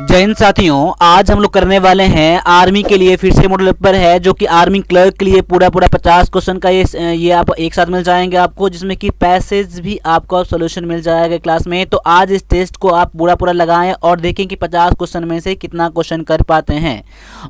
जय हिंद साथियों, आज हम लोग करने वाले हैं आर्मी के लिए फिर से मॉडल पेपर है जो कि आर्मी क्लर्क के लिए पूरा 50 क्वेश्चन का ये आप एक साथ मिल जाएंगे आपको, जिसमें कि पैसेज भी आपको सोल्यूशन मिल जाएगा क्लास में। तो आज इस टेस्ट को आप पूरा लगाएं और देखें कि 50 क्वेश्चन में से कितना क्वेश्चन कर पाते हैं।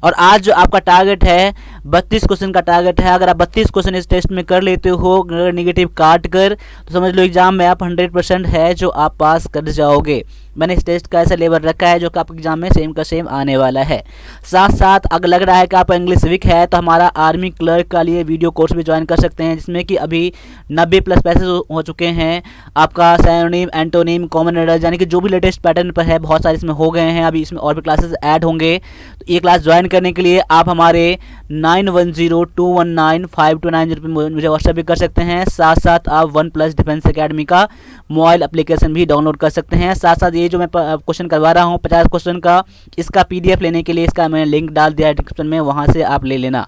और आज जो आपका टारगेट है 32 क्वेश्चन का टारगेट है। अगर आप 32 क्वेश्चन इस टेस्ट में कर लेते हो निगेटिव काट कर, तो समझ लो एग्जाम में आप 100% है जो आप पास कर जाओगे। मैंने इस टेस्ट का ऐसा लेवल रखा है जो कि आपके एग्जाम में सेम का सेम आने वाला है। साथ साथ अगर लग रहा है कि आपका इंग्लिश वीक है तो हमारा आर्मी क्लर्क का लिए वीडियो कोर्स भी ज्वाइन कर सकते हैं, जिसमें कि अभी 90+ पैसेज हो चुके हैं। आपका सिनोनिम, एंटोनिम, कॉमन एरर यानी कि जो भी लेटेस्ट पैटर्न पर है बहुत सारे इसमें हो गए हैं। अभी इसमें और भी क्लासेस ऐड होंगे। तो ये क्लास ज्वाइन करने के लिए आप हमारे 9102195290 पर मुझे व्हाट्सएप भी कर सकते हैं। साथ साथ आप OnePlus डिफेंस अकेडमी का मोबाइल एप्लीकेशन भी डाउनलोड कर सकते हैं। साथ साथ ये जो मैं क्वेश्चन करवा रहा हूँ 50 क्वेश्चन का, इसका PDF लेने के लिए इसका मैंने लिंक डाल दिया है डिस्क्रिप्शन में, वहाँ से आप ले लेना।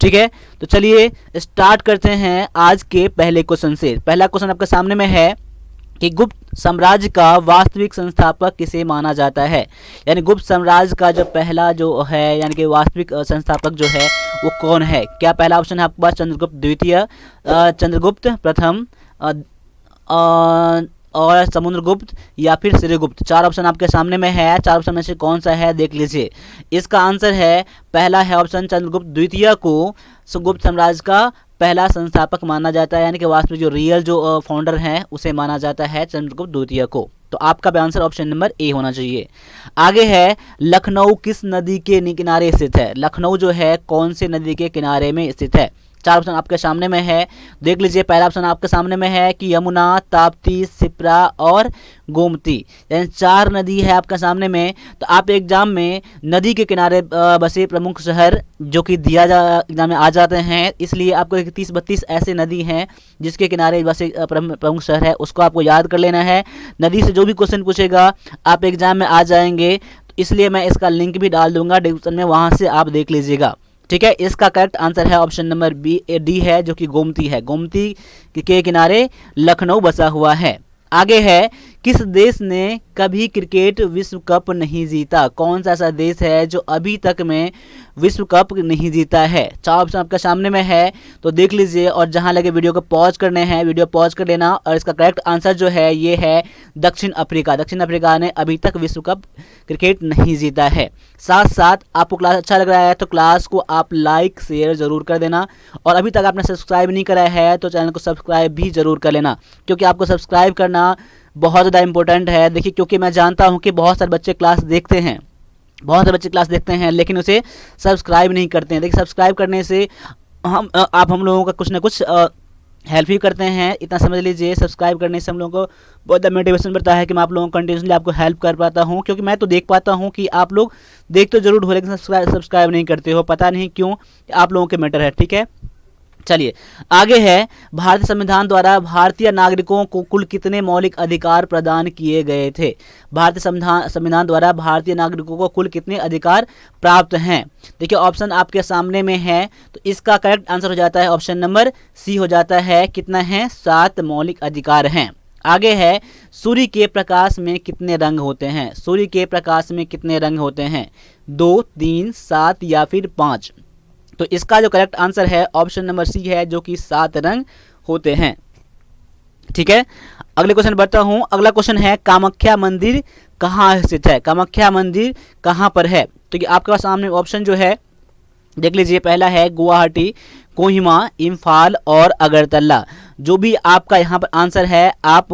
ठीक है, तो चलिए स्टार्ट करते हैं आज के पहले क्वेश्चन से। पहला क्वेश्चन आपके सामने में है कि गुप्त साम्राज्य का वास्तविक संस्थापक किसे माना जाता है। यानी गुप्त साम्राज्य का जो पहला जो है यानी कि वास्तविक संस्थापक जो है वो कौन है। क्या पहला ऑप्शन है आपके पास चंद्रगुप्त द्वितीय, चंद्रगुप्त प्रथम और समुद्रगुप्त या फिर श्रीगुप्त। चार ऑप्शन आपके सामने में है। चार ऑप्शन में से कौन सा है देख लीजिए। इसका आंसर है पहला है ऑप्शन चंद्रगुप्त द्वितीय को गुप्त साम्राज्य का पहला संस्थापक माना जाता है, यानी कि वास्तविक जो रियल जो फाउंडर हैं उसे माना जाता है चंद्रगुप्त द्वितीय को। तो आपका भी आंसर ऑप्शन नंबर ए होना चाहिए। आगे है लखनऊ किस नदी के किनारे स्थित है। लखनऊ जो है कौन से नदी के किनारे में स्थित है। चार ऑप्शन आपके सामने में है, देख लीजिए। पहला ऑप्शन आपके सामने में है कि यमुना, ताप्ती, शिप्रा और गोमती, यानी 4 नदी है आपके सामने में। तो आप एग्जाम में नदी के किनारे बसे प्रमुख शहर जो कि एग्जाम में आ जाते हैं, इसलिए आपको 30-32 ऐसे नदी हैं जिसके किनारे बसे प्रमुख शहर है, उसको आपको याद कर लेना है। नदी से जो भी क्वेश्चन पूछेगा आप एग्जाम में आ जाएंगे, तो इसलिए मैं इसका लिंक भी डाल दूंगा डिस्क्रिप्शन में, वहाँ से आप देख लीजिएगा। ठीक है, इसका करेक्ट आंसर है ऑप्शन नंबर डी है जो कि गोमती है। गोमती के किनारे लखनऊ बसा हुआ है। आगे है किस देश ने कभी क्रिकेट विश्व कप नहीं जीता। कौन सा ऐसा देश है जो अभी तक में विश्व कप नहीं जीता है। चार ऑप्शन आपके सामने में है, तो देख लीजिए और जहां लगे वीडियो को पॉज करने हैं वीडियो पॉज कर लेना। और इसका करेक्ट आंसर जो है ये है दक्षिण अफ्रीका। दक्षिण अफ्रीका ने अभी तक विश्व कप क्रिकेट नहीं जीता है। साथ साथ आपको क्लास अच्छा लग रहा है तो क्लास को आप लाइक शेयर जरूर कर देना, और अभी तक आपने सब्सक्राइब नहीं करा है तो चैनल को सब्सक्राइब भी जरूर कर लेना, क्योंकि आपको सब्सक्राइब करना बहुत ज़्यादा इंपॉर्टेंट है। देखिए, क्योंकि मैं जानता हूं कि बहुत सारे बच्चे क्लास देखते हैं, लेकिन उसे सब्सक्राइब नहीं करते हैं। देखिए, सब्सक्राइब करने से हम लोगों का कुछ ना कुछ हेल्प ही करते हैं, इतना समझ लीजिए। सब्सक्राइब करने से हम लोगों को बहुत ज़्यादा मोटिवेशन बढ़ता है कि मैं आप लोगों को कंटिन्यूसली आपको हेल्प कर पाता हूं, क्योंकि मैं तो देख पाता हूं कि आप लोग देख तो जरूर हो लेकिन सब्सक्राइब नहीं करते हो, पता नहीं क्यों, आप लोगों के मैटर है। ठीक है, चलिए आगे है भारतीय संविधान द्वारा भारतीय नागरिकों को कुल कितने मौलिक अधिकार प्रदान किए गए थे। भारतीय संविधान द्वारा भारतीय नागरिकों को कुल कितने अधिकार प्राप्त हैं। देखिए ऑप्शन आपके सामने में है, तो इसका करेक्ट आंसर हो जाता है ऑप्शन नंबर सी हो जाता है। कितना है, 7 मौलिक अधिकार हैं। आगे है सूर्य के प्रकाश में कितने रंग होते हैं। सूर्य के प्रकाश में कितने रंग होते हैं, 2, 3, 7 या फिर 5। तो इसका जो करेक्ट आंसर है ऑप्शन नंबर सी है जो कि 7 रंग होते हैं। ठीक है, अगले क्वेश्चन बढ़ता हूं। अगला क्वेश्चन है कामाख्या मंदिर कहाँ स्थित है। कामाख्या मंदिर कहाँ पर है। तो ये आपके पास सामने ऑप्शन जो है देख लीजिए। पहला है गुवाहाटी, कोहिमा, इम्फाल और अगरतला। जो भी आपका यहाँ पर आंसर है आप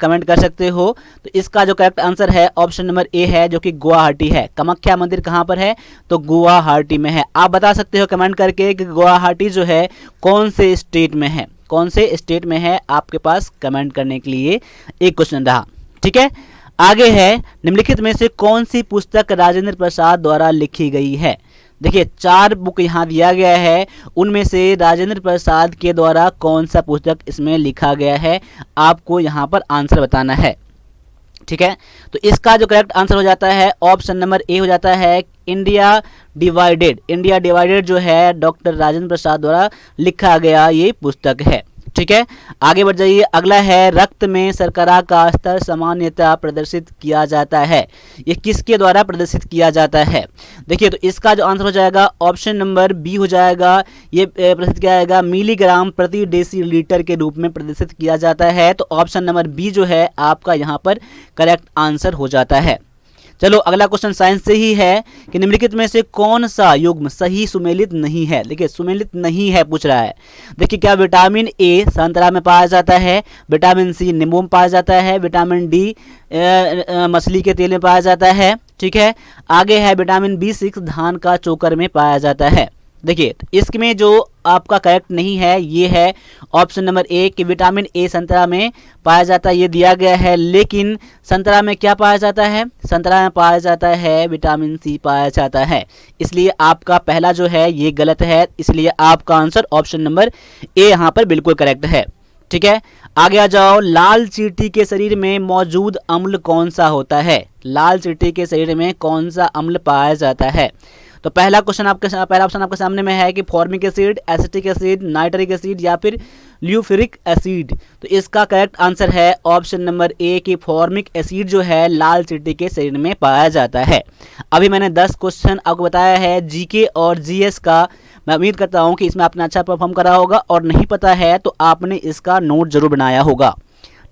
कमेंट कर सकते हो। तो इसका जो करेक्ट आंसर है ऑप्शन नंबर ए है जो कि गुवाहाटी है। कामाख्या मंदिर कहाँ पर है, तो गुवाहाटी में है। आप बता सकते हो कमेंट करके कि गुवाहाटी जो है कौन से स्टेट में है, कौन से स्टेट में है। आपके पास कमेंट करने के लिए एक क्वेश्चन रहा। ठीक है, आगे है निम्नलिखित में से कौन सी पुस्तक राजेंद्र प्रसाद द्वारा लिखी गई है। देखिए 4 बुक यहाँ दिया गया है, उनमें से राजेंद्र प्रसाद के द्वारा कौन सा पुस्तक इसमें लिखा गया है, आपको यहाँ पर आंसर बताना है। ठीक है, तो इसका जो करेक्ट आंसर हो जाता है ऑप्शन नंबर ए हो जाता है इंडिया डिवाइडेड। इंडिया डिवाइडेड जो है डॉक्टर राजेंद्र प्रसाद द्वारा लिखा गया ये पुस्तक है। ठीक है, आगे बढ़ जाइए। अगला है रक्त में शर्करा का स्तर सामान्यतः प्रदर्शित किया जाता है। ये किसके द्वारा प्रदर्शित किया जाता है? देखिए, तो इसका जो आंसर हो जाएगा ऑप्शन नंबर बी हो जाएगा। ये प्रदर्शित किया जाएगा मिलीग्राम प्रति डेसीलीटर के रूप में प्रदर्शित किया जाता है। तो ऑप्शन नंबर बी जो है आपका यहाँ पर करेक्ट आंसर हो जाता है। चलो अगला क्वेश्चन साइंस से ही है कि निम्नलिखित में से कौन सा युग्म सही सुमेलित नहीं है। देखिए, सुमेलित नहीं है पूछ रहा है। देखिए, क्या विटामिन ए संतरा में पाया जाता है, विटामिन सी नींबू में पाया जाता है, विटामिन डी मछली के तेल में पाया जाता है। ठीक है, आगे है विटामिन B6 धान का चोकर में पाया जाता है। देखिए, इसमें जो आपका करेक्ट नहीं है ये है ऑप्शन नंबर ए कि विटामिन ए संतरा में पाया जाता है, ये दिया गया है। लेकिन संतरा में क्या पाया जाता है? संतरा में पाया जाता है विटामिन सी पाया जाता है। इसलिए आपका पहला जो है ये गलत है। इसलिए आपका आंसर ऑप्शन नंबर ए यहाँ पर बिल्कुल करेक्ट है। ठीक है, आगे आ जाओ। लाल चींटी के शरीर में मौजूद अम्ल कौन सा होता है? लाल चींटी के शरीर में कौन सा अम्ल पाया जाता है? तो पहला ऑप्शन आपके सामने में है कि formic acid, acetic acid, nitric acid या फिर ल्यूफिरिक एसिड। तो इसका करेक्ट आंसर है ऑप्शन नंबर ए कि फॉर्मिक एसिड जो है लाल चींटी के शरीर में पाया जाता है। अभी मैंने 10 क्वेश्चन आपको बताया है जीके और जीएस का। मैं उम्मीद करता हूं कि इसमें आपने अच्छा परफॉर्म करा होगा, और नहीं पता है तो आपने इसका नोट जरूर बनाया होगा।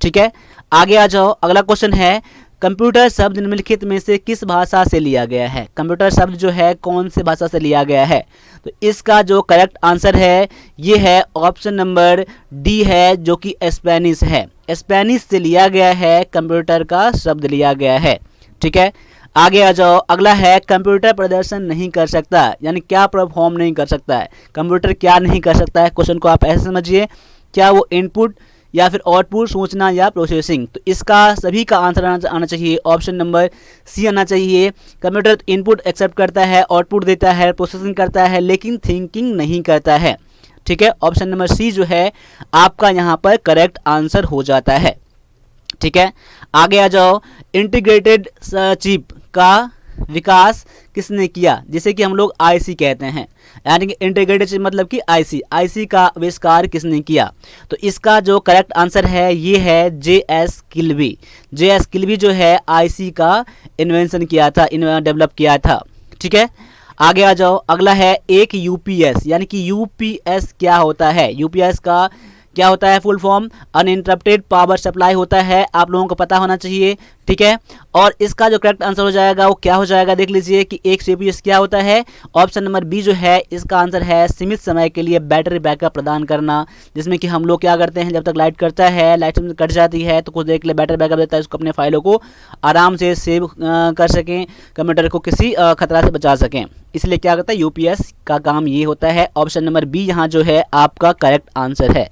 ठीक है, आगे आ जाओ। अगला क्वेश्चन है कंप्यूटर शब्द निम्नलिखित में से किस भाषा से लिया गया है? कंप्यूटर शब्द जो है कौन से भाषा से लिया गया है? तो इसका जो करेक्ट आंसर है ये है ऑप्शन नंबर डी है, जो कि स्पेनिश है। स्पेनिश से लिया गया है, कंप्यूटर का शब्द लिया गया है। ठीक है, आगे आ जाओ। अगला है कंप्यूटर प्रदर्शन नहीं कर सकता, यानी क्या परफॉर्म नहीं कर सकता है? कंप्यूटर क्या नहीं कर सकता है? क्वेश्चन को आप ऐसे समझिए, क्या वो इनपुट या फिर आउटपुट, सूचना या प्रोसेसिंग? तो इसका सभी का आंसर आना चाहिए ऑप्शन नंबर सी आना चाहिए। कंप्यूटर इनपुट एक्सेप्ट करता है, आउटपुट देता है, प्रोसेसिंग करता है, लेकिन थिंकिंग नहीं करता है। ठीक है, ऑप्शन नंबर सी जो है आपका यहाँ पर करेक्ट आंसर हो जाता है। ठीक है, आगे आ जाओ। इंटीग्रेटेड चिप का विकास किसने किया, जिसे कि हम लोग आईसी कहते हैं, यानी कि इंटीग्रेटेड चिप मतलब कि आईसी का आविष्कार किसने किया? तो इसका जो करेक्ट आंसर है ये है जे.एस. किल्बी। जे.एस. किल्बी जो है आईसी का इन्वेंशन किया था, डेवलप किया था। ठीक है, आगे आ जाओ। अगला है एक यूपीएस, यानी कि यूपीएस क्या होता है? यूपीएस का क्या होता है full form? Uninterrupted power supply होता है, आप लोगों को पता होना चाहिए। ठीक है, और इसका जो करेक्ट आंसर हो जाएगा वो क्या हो जाएगा, देख लीजिए कि एक यूपीएस क्या होता है। ऑप्शन नंबर बी जो है इसका आंसर है सीमित समय के लिए बैटरी बैकअप प्रदान करना, जिसमें कि हम लोग क्या करते हैं, जब तक लाइट कटता है, लाइट कट जाती है तो कुछ देर के लिए बैटरी बैकअप देता है, उसको अपने फाइलों को आराम से सेव कर सकें, कंप्यूटर को किसी खतरा से बचा सकें। इसलिए क्या करता है, यूपीएस का काम ये होता है। ऑप्शन नंबर बी यहाँ जो है आपका करेक्ट आंसर है।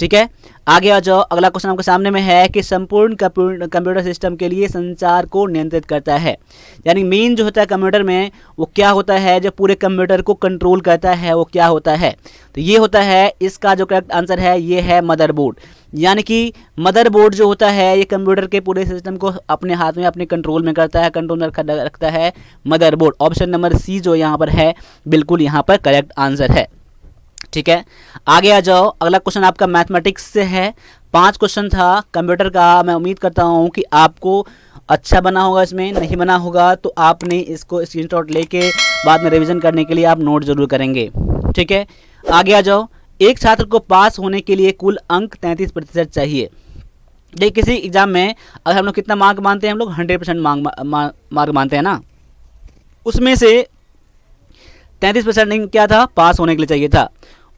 ठीक है, आगे आ जाओ। अगला क्वेश्चन आपके सामने में है कि संपूर्ण कंप्यूटर सिस्टम के लिए संचार को नियंत्रित करता है, यानी मेन जो होता है कंप्यूटर में वो क्या होता है, जो पूरे कंप्यूटर को कंट्रोल करता है वो क्या होता है? तो ये होता है, इसका जो करेक्ट आंसर है ये है मदरबोर्ड। यानी कि मदरबोर्ड जो होता है ये कंप्यूटर के पूरे सिस्टम को अपने हाथ में, अपने कंट्रोल में करता है, कंट्रोल में रखता है मदरबोर्ड। ऑप्शन नंबर सी जो यहाँ पर है बिल्कुल यहाँ पर करेक्ट आंसर है। ठीक है, आगे आ जाओ। अगला क्वेश्चन आपका मैथमेटिक्स से है। 5 क्वेश्चन था कंप्यूटर का। मैं उम्मीद करता हूँ कि आपको अच्छा बना होगा, इसमें नहीं बना होगा तो आपने इसको स्क्रीनशॉट लेके बाद में रिवीजन करने के लिए आप नोट जरूर करेंगे। ठीक है, आगे आ जाओ। एक छात्र को पास होने के लिए कुल अंक 33% चाहिए। देखिए, किसी एग्जाम में अगर हम लोग कितना मार्क मानते हैं, हम लोग 100% मार्क मानते हैं ना, उसमें से 33% क्या था, पास होने के लिए चाहिए था।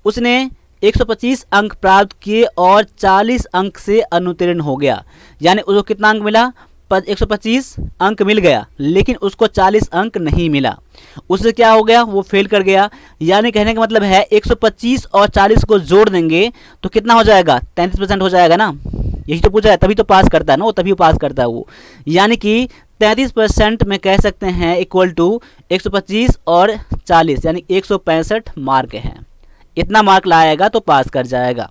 उसने 125 अंक प्राप्त किए और 40 अंक से अनुत्तीर्ण हो गया, यानी उसको कितना अंक मिला, 125 अंक मिल गया, लेकिन उसको 40 अंक नहीं मिला। उससे क्या हो गया, वो फेल कर गया। यानी कहने का मतलब है 125 और 40 को जोड़ देंगे तो कितना हो जाएगा, 33% हो जाएगा ना। यही तो पूछा है, तभी तो पास करता है ना वो, तभी पास करता है वो। यानी कि 33% में कह सकते हैं इक्वल टू 125 और 40, यानी 165 मार्क हैं। इतना मार्क लाएगा तो पास कर जाएगा।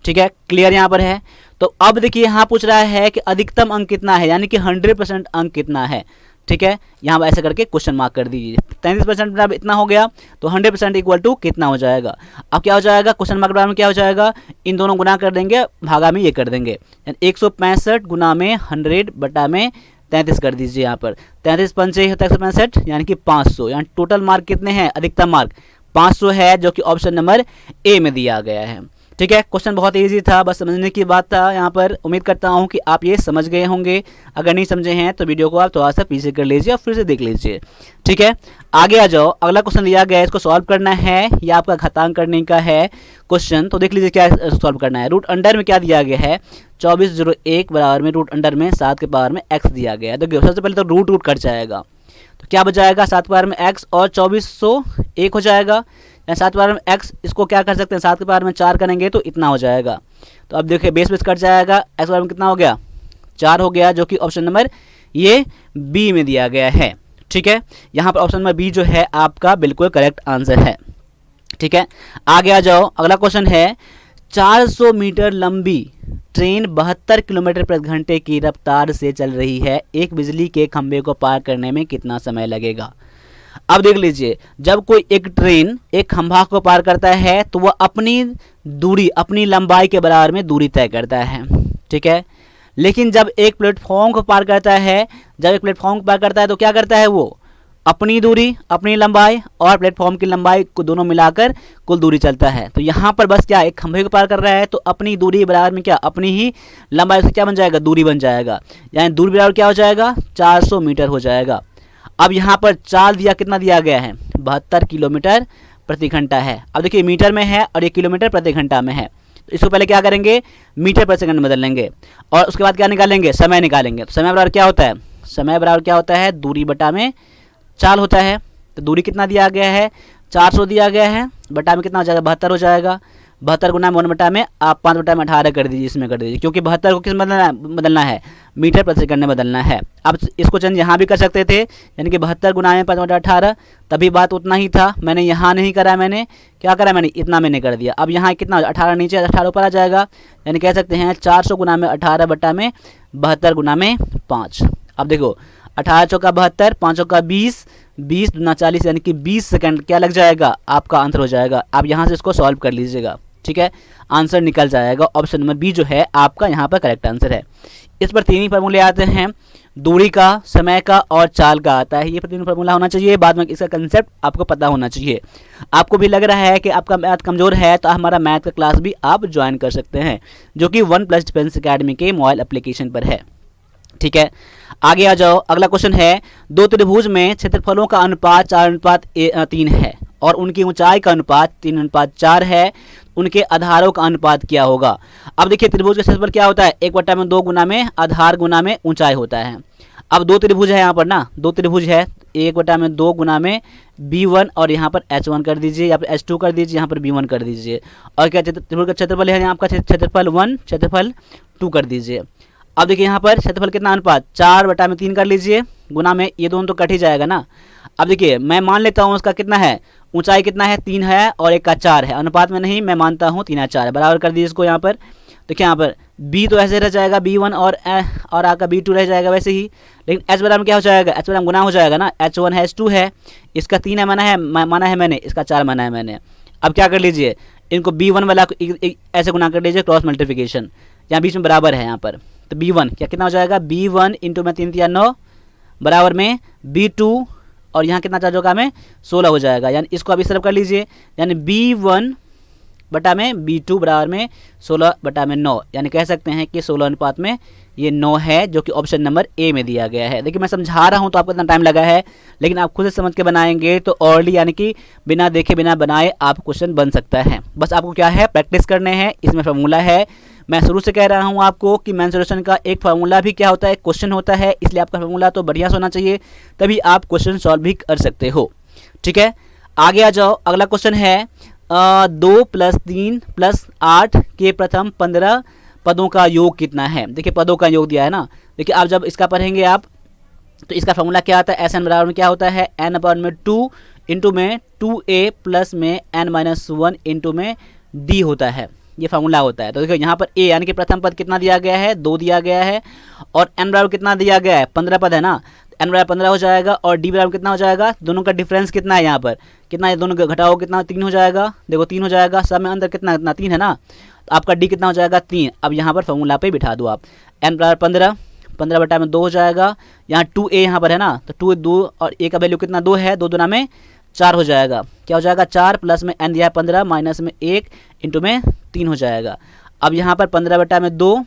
ठीक है, क्लियर यहाँ पर है। तो अब देखिए यहाँ पूछ रहा है कि अधिकतम अंक कितना है, यानी कि 100% अंक कितना है। ठीक है, यहाँ पर ऐसे करके क्वेश्चन मार्क कर दीजिए। 33% जब इतना हो गया तो 100% इक्वल टू कितना हो जाएगा? अब क्या हो जाएगा, क्वेश्चन मार्क बराबर में क्या हो जाएगा, इन दोनों गुना कर देंगे, भागा में ये कर देंगे, यानी 165 गुना में 100 बटा में 33 कर दीजिए। यहाँ पर 33 पंचे होता है 165 यानी कि 500, यानी टोटल मार्क कितने हैं, अधिकतम मार्क 500 है, जो कि ऑप्शन नंबर ए में दिया गया है। ठीक है, क्वेश्चन बहुत इजी था, बस समझने की बात था यहाँ पर। उम्मीद करता हूँ कि आप ये समझ गए होंगे। अगर नहीं समझे हैं तो वीडियो को आप थोड़ा सा पीछे कर लीजिए और फिर से देख लीजिए। ठीक है, आगे आ जाओ। अगला क्वेश्चन दिया गया है, इसको सॉल्व करना है, या आपका घातांक करने का है क्वेश्चन। तो देख लीजिए क्या सॉल्व करना है। रूट अंडर में क्या दिया गया है, 2401 बराबर में रूट अंडर में 7 के पावर में x दिया गया है। देखिए सबसे पहले तो रूट कट जाएगा, तो क्या बचाएगा, 7 के पावर में x और 2401 हो जाएगा। 7 के पावर में x, इसको क्या कर सकते हैं, 7 के पावर में 4 करेंगे तो इतना हो जाएगा। तो अब देखिए बेस कट जाएगा, x के पावर में कितना हो गया, 4 हो गया, जो कि ऑप्शन नंबर ये बी में दिया गया है। ठीक है, यहाँ पर ऑप्शन नंबर बी जो है आपका बिल्कुल करेक्ट आंसर है। ठीक है, आगे आ जाओ। अगला क्वेश्चन है, 400 मीटर लंबी ट्रेन 72 किलोमीटर प्रति घंटे की रफ्तार से चल रही है, एक बिजली के खंभे को पार करने में कितना समय लगेगा? अब देख लीजिए, जब कोई एक ट्रेन एक खंभा को पार करता है तो वह अपनी दूरी, अपनी लंबाई के बराबर में दूरी तय करता है। ठीक है, लेकिन जब एक प्लेटफॉर्म को पार करता है, तो क्या करता है, वो अपनी दूरी, अपनी लंबाई और प्लेटफॉर्म की लंबाई को दोनों मिलाकर कुल दूरी चलता है। तो यहाँ पर बस क्या, एक खंभे को पार कर रहा है तो अपनी दूरी बराबर में क्या, अपनी ही लंबाई से क्या बन जाएगा, दूरी बन जाएगा, यानी दूरी बराबर क्या हो जाएगा, 400 मीटर हो जाएगा। अब यहाँ पर चाल दिया, कितना दिया गया है, 72 किलोमीटर प्रति घंटा है। अब देखिए मीटर में है और ये किलोमीटर प्रति घंटा में है, तो इसको पहले क्या करेंगे, मीटर प्रति सेकंड में बदल लेंगे और उसके बाद क्या निकालेंगे, समय निकालेंगे। तो समय बराबर क्या होता है, समय बराबर क्या होता है, दूरी बटा में चाल होता है। तो दूरी कितना दिया गया है, 400 दिया गया है, बटा में कितना हो जाएगा, 72 हो जाएगा। 72 गुना में 1 बटा में आप 5 बटा में 18 कर दीजिए, इसमें कर दीजिए, क्योंकि 72 को किस बदलना है, मीटर प्रति सेकंड में बदलना है। अब इसको चेंज यहाँ भी कर सकते थे, यानी कि 72 गुना में 5 बटा 18, तभी बात उतना ही था। मैंने यहाँ नहीं करा, मैंने क्या करा, मैंने इतना मैंने कर दिया। अब यहाँ कितना, 18 नीचे 18 ऊपर आ जाएगा, यानी कह सकते हैं 400 गुना में 18 बटा में 72 गुना में 5। अब देखो 18 चौका 72, 5 चौका 20, 20 दूना 40, यानी कि 20 सेकंड क्या लग जाएगा, आपका आंसर हो जाएगा। आप यहाँ से इसको सॉल्व कर लीजिएगा। ठीक है, आंसर निकल जाएगा। ऑप्शन नंबर बी जो है आपका यहाँ पर करेक्ट आंसर है। इस पर 3 ही फार्मूले आते हैं, दूरी का, समय का और चाल का आता है। ये 3 फार्मूला होना चाहिए, बाद में इसका कंसेप्ट आपको पता होना चाहिए। आपको भी लग रहा है कि आपका मैथ कमज़ोर है तो हमारा मैथ का क्लास भी आप ज्वाइन कर सकते हैं, जो कि 1+ डिफेंस अकेडमी के मोबाइल एप्लीकेशन पर है। ठीक है, आगे आ जाओ। अगला क्वेश्चन है, दो त्रिभुज में क्षेत्रफलों का अनुपात 4:3 है और उनकी ऊंचाई का अनुपात 3:4 है, उनके आधारों का अनुपात क्या होगा? अब देखिए त्रिभुज का क्षेत्रफल क्या होता है, 1/2 गुना में आधार गुना में ऊंचाई होता है। अब दो त्रिभुज है यहाँ पर ना, दो त्रिभुज है, 1/2 गुना में B1 और यहाँ पर H1 कर दीजिए, यहाँ पर H2 कर दीजिए, यहाँ पर B1 कर दीजिए। और क्या त्रिभुज का क्षेत्रफल है, आपका क्षेत्रफल 1, क्षेत्रफल 2 कर दीजिए। अब देखिए यहाँ पर क्षेत्रफल कितना अनुपात, 4/3 कर लीजिए, गुना में ये दोनों तो कट ही जाएगा ना। अब देखिए मैं मान लेता हूँ उसका कितना है, ऊंचाई कितना है, 3 है और 1 का 4 है, अनुपात में नहीं, मैं मानता हूँ 3 या 4 है, बराबर कर दीजिए इसको। यहाँ पर देखिए यहाँ पर B तो ऐसे रह जाएगा B1 और आपका B2 रह जाएगा वैसे ही, लेकिन H बराबर क्या हो जाएगा, H बराबर गुना हो जाएगा ना, H1 है H2 है, इसका 3 है माना है मैंने, इसका 4 माना है मैंने। अब क्या कर लीजिए, इनको B1 वाला ऐसे गुना कर लीजिए, क्रॉस मल्टीप्लिकेशन, यहाँ बीच में बराबर है यहाँ पर। तो B1 क्या कितना हो जाएगा, B1 इंटू में 3 या 9 बराबर में B2 और यहाँ कितना चार्ज होगा में 16 हो जाएगा, यानी इसको अभी सरफ कर लीजिए, यानी B1 बटा में B2 बराबर में 16 बटा में 9, यानी कह सकते हैं कि 16 अनुपात में ये 9 है, जो कि ऑप्शन नंबर ए में दिया गया है। देखिए मैं समझा रहा हूँ तो आपको इतना टाइम लगा है, लेकिन आप खुद से समझ के बनाएंगे तो ऑलरेडी यानी कि बिना देखे बिना बनाए आप क्वेश्चन बन सकता है। बस आपको क्या है, प्रैक्टिस करने हैं। इसमें फार्मूला है, मैं शुरू से कह रहा हूँ आपको कि मेंसुरेशन का एक फार्मूला भी क्या होता है, क्वेश्चन होता है, इसलिए आपका फार्मूला तो बढ़िया होना चाहिए, तभी आप क्वेश्चन सॉल्व भी कर सकते हो। ठीक है, आगे आ जाओ। अगला क्वेश्चन है 2 + 3 + 8 के प्रथम 15 पदों का योग कितना है। देखिए पदों का योग दिया है ना, देखिए आप जब इसका पढ़ेंगे आप तो इसका फार्मूला क्या आता है, SN बराबर में क्या होता है, n/2 इंटू में 2a प्लस में n-1 इंटू में d होता है। ये फार्मूला होता है। तो देखो यहाँ पर ए यानी कि प्रथम पद कितना दिया गया है, 2 दिया गया है, और एन बराबर कितना दिया गया है, 15 पद है ना, एन बराबर 15 हो जाएगा, और डी बराबर कितना हो जाएगा, दोनों का डिफरेंस कितना है यहाँ पर, कितना है, दोनों का घटाओ कितना, 3 हो जाएगा, देखो 3 हो जाएगा, सब में अंतर कितना कितना 3 है ना, तो आपका डी कितना हो जाएगा 3। अब यहाँ पर फॉर्मूला पे बिठा दो आप, एन बराबर 15, 15 बटा में 2 हो जाएगा, यहाँ 2a यहाँ पर है ना, तो 2 और a का वैल्यू कितना 2 है, 2 दूना में 4 हो जाएगा, क्या हो जाएगा 4, प्लस में n दिया है 15, माइनस में 1, इंटू में 3 हो जाएगा। अब यहाँ पर 15 बटा में 2,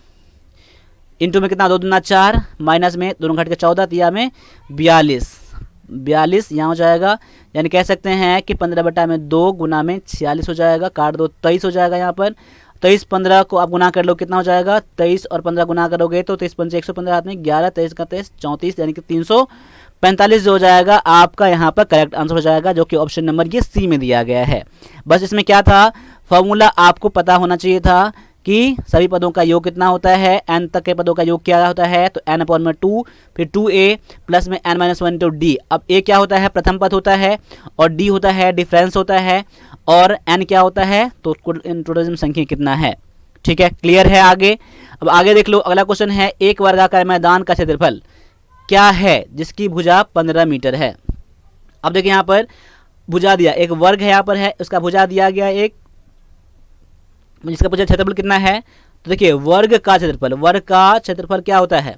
इंटू में कितना 2 दूना 4, माइनस में दोनों घट के 14, दिया में 42 यहाँ हो जाएगा, यानी कह सकते हैं कि 15 बटा में 2 गुना में 46 हो जाएगा, काट दो 23 हो जाएगा यहाँ पर, 23 15 को आप गुना कर लो कितना हो जाएगा, 23 और 15 गुना करोगे तो 23 पंचे 115 हाथ में 11, 23 का 23 34, यानी कि 345 जो हो जाएगा आपका यहाँ पर करेक्ट आंसर हो जाएगा, जो कि ऑप्शन नंबर ये सी में दिया गया है। बस इसमें क्या था, फॉर्मूला आपको पता होना चाहिए था कि सभी पदों का योग कितना होता है, n तक के पदों का योग क्या होता है, तो n अपॉन में 2, फिर 2a प्लस में n माइनस 1 इंटू डी। अब a क्या होता है, प्रथम पद होता है, और d होता है डिफरेंस होता है, और n क्या होता है, तो टोटल संख्या कितना है। ठीक है, क्लियर है। आगे अब आगे देख लो, अगला क्वेश्चन है, एक वर्गाकार मैदान का क्षेत्रफल क्या है जिसकी भुजा 15 मीटर है। अब देखिए यहाँ पर भुजा दिया, एक वर्ग है यहाँ पर है, उसका भुजा दिया गया एक, जिसका पूछा क्षेत्रफल कितना है, तो देखिए वर्ग का क्षेत्रफल क्या होता है,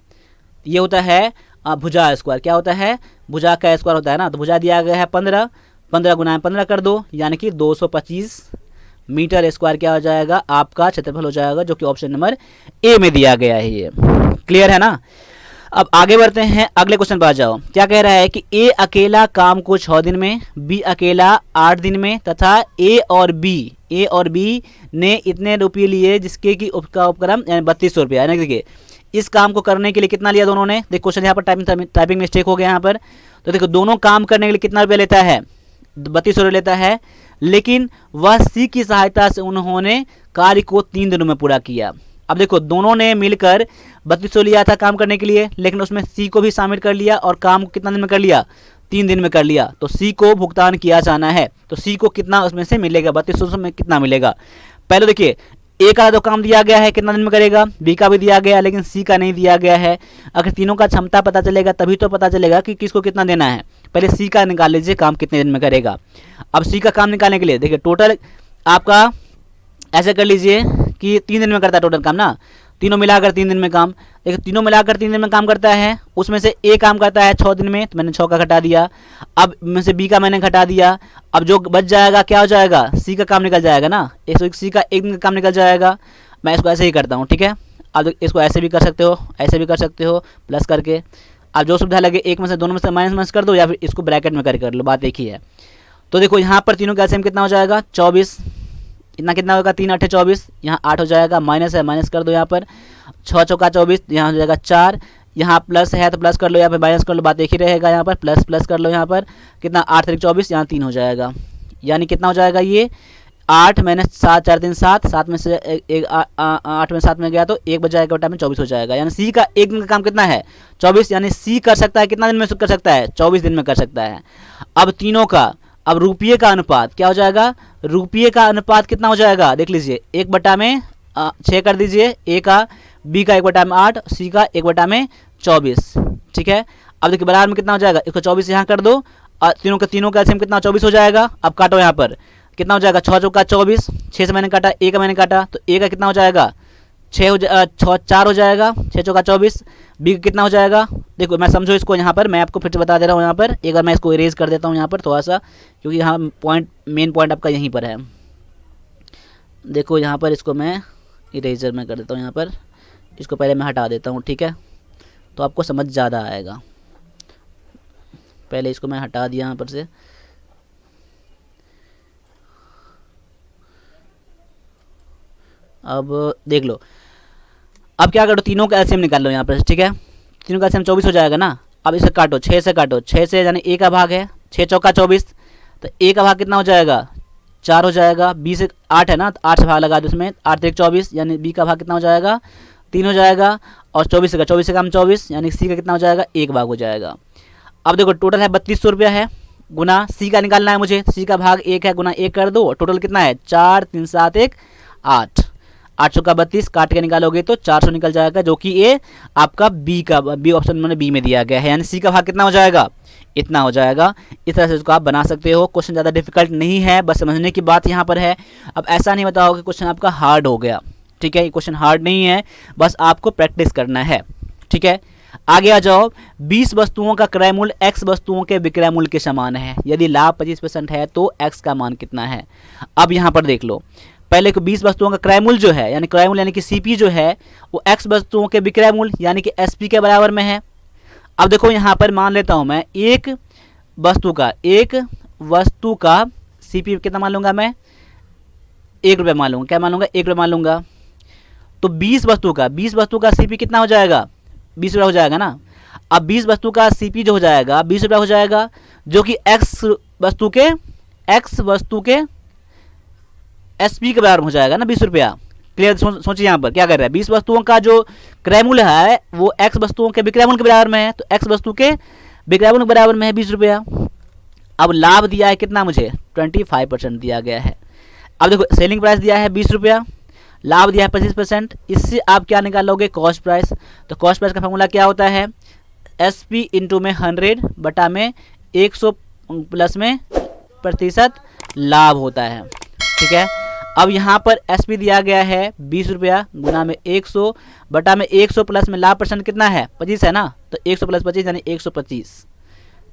ये होता है भुजा स्क्वायर, क्या होता है, भुजा का स्क्वायर होता है ना। तो भुजा दिया गया है 15, 15 गुना 15 कर दो, यानी कि 225 मीटर स्क्वायर क्या हो जाएगा, आपका क्षेत्रफल हो जाएगा, जो कि ऑप्शन नंबर ए में दिया गया है। ये क्लियर है ना। अब आगे बढ़ते हैं, अगले क्वेश्चन पर आ जाओ। क्या कह रहा है कि ए अकेला काम को 6 दिन में, बी अकेला 8 दिन में, तथा ए और बी ने इतने रुपये लिए जिसके कि उसका उपक्रम यानी 3200 रुपया। यानी देखिए इस काम को करने के लिए कितना लिया दोनों ने, देखो क्वेश्चन यहाँ पर टाइपिंग मिस्टेक हो गया यहाँ पर। तो देखो दोनों काम करने के लिए कितना रुपया लेता है, 3200 रुपये लेता है, लेकिन वह सी की सहायता से उन्होंने कार्य को 3 दिनों में पूरा किया। अब देखो दोनों ने मिलकर 3200 लिया था काम करने के लिए, लेकिन उसमें सी को भी शामिल कर लिया और काम को कितना दिन में कर लिया, 3 दिन में कर लिया। तो सी को भुगतान किया जाना है, तो सी को कितना उसमें से मिलेगा, 3200 में कितना मिलेगा। पहले देखिए ए का तो काम दिया गया है कितना दिन में करेगा, बी का भी दिया गया लेकिन सी का नहीं दिया गया है। अगर तीनों का क्षमता पता चलेगा तभी तो पता चलेगा कि किसको कितना देना है। पहले सी का निकाल लीजिए काम कितने दिन में करेगा। अब सी का काम निकालने के लिए देखिए टोटल आपका ऐसे कर लीजिए कि 3 दिन में करता है टोटल काम ना, तीनों मिलाकर 3 दिन में काम। देखिए तीनों मिलाकर 3 दिन में काम करता है, उसमें से ए काम करता है 6 दिन में, तो मैंने 6 का घटा दिया। अब में से बी का मैंने घटा दिया, अब जो बच जाएगा क्या हो जाएगा, सी का काम निकल जाएगा ना, सी का 1 दिन का काम निकल जाएगा। मैं इसको ऐसे ही करता हूँ, ठीक है। अब इसको ऐसे भी कर सकते हो, ऐसे भी कर सकते हो प्लस करके, अब जो सुविधा लगे एक में से दोनों में से माइनस कर दो, या फिर इसको ब्रैकेट में कर लो, बात एक ही है। तो देखो यहाँ पर तीनों का एलसीएम कितना हो जाएगा 24, इतना कितना होगा 3 8 24, यहाँ 8 हो जाएगा, माइनस है माइनस कर दो, यहाँ पर 6 चौका 24, यहाँ हो जाएगा 4, यहाँ प्लस है तो प्लस कर लो, यहाँ पर माइनस कर लो, बात एक ही रहेगा। यहाँ पर प्लस प्लस कर लो, यहाँ पर कितना 8 3 24, यहाँ 3 हो जाएगा, यानी कितना हो जाएगा ये 8 माइनस 7 4 3 7, 7 में से 8 में 7 में गया तो 1 बच जाएगा, में 24 हो जाएगा। यानी सी का 1 दिन का काम कितना है 24, यानी सी कर सकता है कितना दिन में कर सकता है 24 दिन में कर सकता है। अब तीनों का अब रुपये का अनुपात क्या हो जाएगा, रुपये का अनुपात कितना हो जाएगा देख लीजिए, 1/6 कर दीजिए, ए का, बी का 1/8, सी का 1/24, ठीक है। अब देखिए बराबर में कितना हो जाएगा, 124 यहाँ कर दो, तीनों का एलसीएम कितना 24 हो जाएगा। अब काटो यहाँ पर कितना हो जाएगा 6 चौका 24, 6 से मैंने काटा, ए का मैंने काटा, तो ए का कितना हो जाएगा 4 हो जाएगा, 6 चौका 24, बी का कितना हो जाएगा, देखो मैं समझो इसको यहाँ पर, मैं आपको फिर से बता दे रहा हूँ। यहाँ पर एक बार मैं इसको इरेज कर देता हूँ यहाँ पर थोड़ा सा, क्योंकि यहाँ मेन पॉइंट आपका यहीं पर है। देखो यहाँ पर इसको मैं इरेजर में कर देता हूँ, यहाँ पर इसको पहले मैं हटा देता हूँ, ठीक है, तो आपको समझ ज़्यादा आएगा। पहले इसको मैं हटा दिया यहाँ पर से, अब देख लो, अब क्या करो तीनों का एलसीएम निकाल लो यहाँ पर, ठीक है। तीनों का एलसीएम 24 हो जाएगा ना। अब इसे काटो, 6 से काटो, 6 से यानी ए का भाग है, 6 चौका 24, तो ए का भाग कितना हो जाएगा 4 हो जाएगा, बी से 8 है ना, तो 8 से भाग लगा दो उसमें, 8 3 24, यानी बी का भाग कितना हो जाएगा 3 हो जाएगा, और 24 से कम 24, यानी सी का कितना हो जाएगा 1 भाग हो जाएगा। अब देखो टोटल है 3200 रुपया है, गुना सी का निकालना है मुझे, सी का भाग 1 है, गुना 1 कर दो, टोटल कितना है 4 3 7 1 8, 8 चौका 32, काट के निकालोगे तो 400 निकल जाएगा, जो कि ये आपका बी ऑप्शन मैंने बी में दिया गया है, यानी सी का भाग कितना हो जाएगा, इतना हो जाएगा। इस तरह से इसको आप बना सकते हो। क्वेश्चन ज़्यादा डिफिकल्ट नहीं है, बस समझने की बात यहाँ पर है। अब ऐसा नहीं बताओ कि क्वेश्चन आपका हार्ड हो गया, ठीक है, ये क्वेश्चन हार्ड नहीं है, बस आपको प्रैक्टिस करना है, ठीक है। आगे आ जाओ, 20 वस्तुओं का क्रय मूल्य x वस्तुओं के विक्रय मूल्य के समान है, यदि लाभ 25% है तो x का मान कितना है। अब यहाँ पर देख लो, पहले को 20 वस्तुओं का क्रय मूल्य जो है, यानी क्रय मूल्य यानी कि सीपी जो है वो x वस्तुओं के विक्रय मूल्य यानी कि एसपी के बराबर में है। अब देखो यहाँ पर मान लेता हूँ मैं एक वस्तु का सीपी कितना मान लूँगा मैं, 1 रुपये मान लूँगा, क्या मान लूँगा, 1 रुपये मान लूँगा। तो 20 वस्तु का सीपी कितना हो जाएगा, 20 रुपये हो जाएगा ना। अब 20 वस्तु का सीपी जो हो जाएगा 20 रुपये हो जाएगा, जो कि एक्स वस्तु के एसपी के बराबर हो जाएगा ना, 20 रुपया। क्लियर, सोचिए यहाँ पर क्या कर रहा है, 20 वस्तुओं का जो क्रय मूल्य है वो एक्स वस्तुओं के विक्रय मूल्य के बराबर में है, तो एक्स वस्तु के विक्रय मूल्य के बराबर में है 20 रुपया। अब लाभ दिया है कितना, मुझे 25% दिया गया है। अब देखो सेलिंग प्राइस दिया है 20 रुपया, लाभ दिया है 25%, इससे आप क्या निकालोगे, कॉस्ट प्राइस। तो कॉस्ट प्राइस का फॉर्मूला क्या होता है, एसपी इंटू में 100 बटा में 100 प्लस में प्रतिशत लाभ होता है, ठीक है। अब यहाँ पर एसपी दिया गया है 20 रुपया गुना में 100 बटा में 100 प्लस में लाभ परसेंट कितना है, 25 है ना, तो 100 प्लस 25 यानी 125,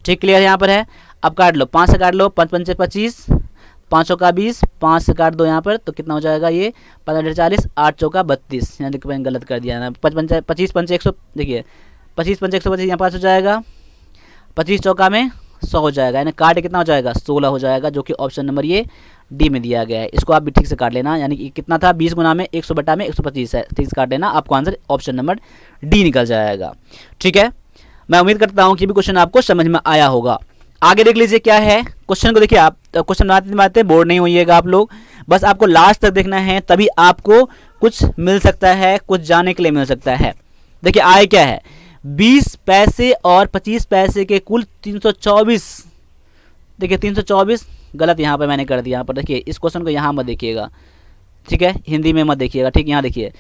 ठीक, क्लियर यहाँ पर है। अब काट लो, 5 से काट लो, 5 पंचे 25, 5 चौका 20, 5 से काट दो यहाँ पर, तो कितना हो जाएगा ये 15 40, 8 चौका 32, यानी कि मैंने गलत कर दिया ना, 25 पंचे 100, देखिए 25 पंचे 125 यहाँ पास हो जाएगा, 25 चौका में 100 हो जाएगा, यानी काट कितना हो जाएगा 16 हो जाएगा, जो कि ऑप्शन नंबर ये डी में दिया गया है। इसको आप भी ठीक से काट लेना, यानी कि कितना था 20 गुना में 100 बटा में 125 है, ठीक से काट लेना, आपको आंसर ऑप्शन नंबर डी निकल जाएगा, ठीक है। मैं उम्मीद करता हूँ कि भी क्वेश्चन आपको समझ में आया होगा। आगे देख लीजिए क्या है क्वेश्चन को, देखिए आप क्वेश्चन बनाते बोर्ड नहीं होइएगा आप लोग, बस आपको लास्ट तक देखना है, तभी आपको कुछ मिल सकता है, कुछ जाने के लिए मिल सकता है। देखिए आए क्या है, 20 पैसे और 25 पैसे के कुल 324, देखिए 324 गलत यहाँ पर मैंने कर दिया, यहाँ पर देखिए इस क्वेश्चन को यहाँ मत देखिएगा, ठीक है, हिंदी में मत देखिएगा, ठीक, यहाँ देखिए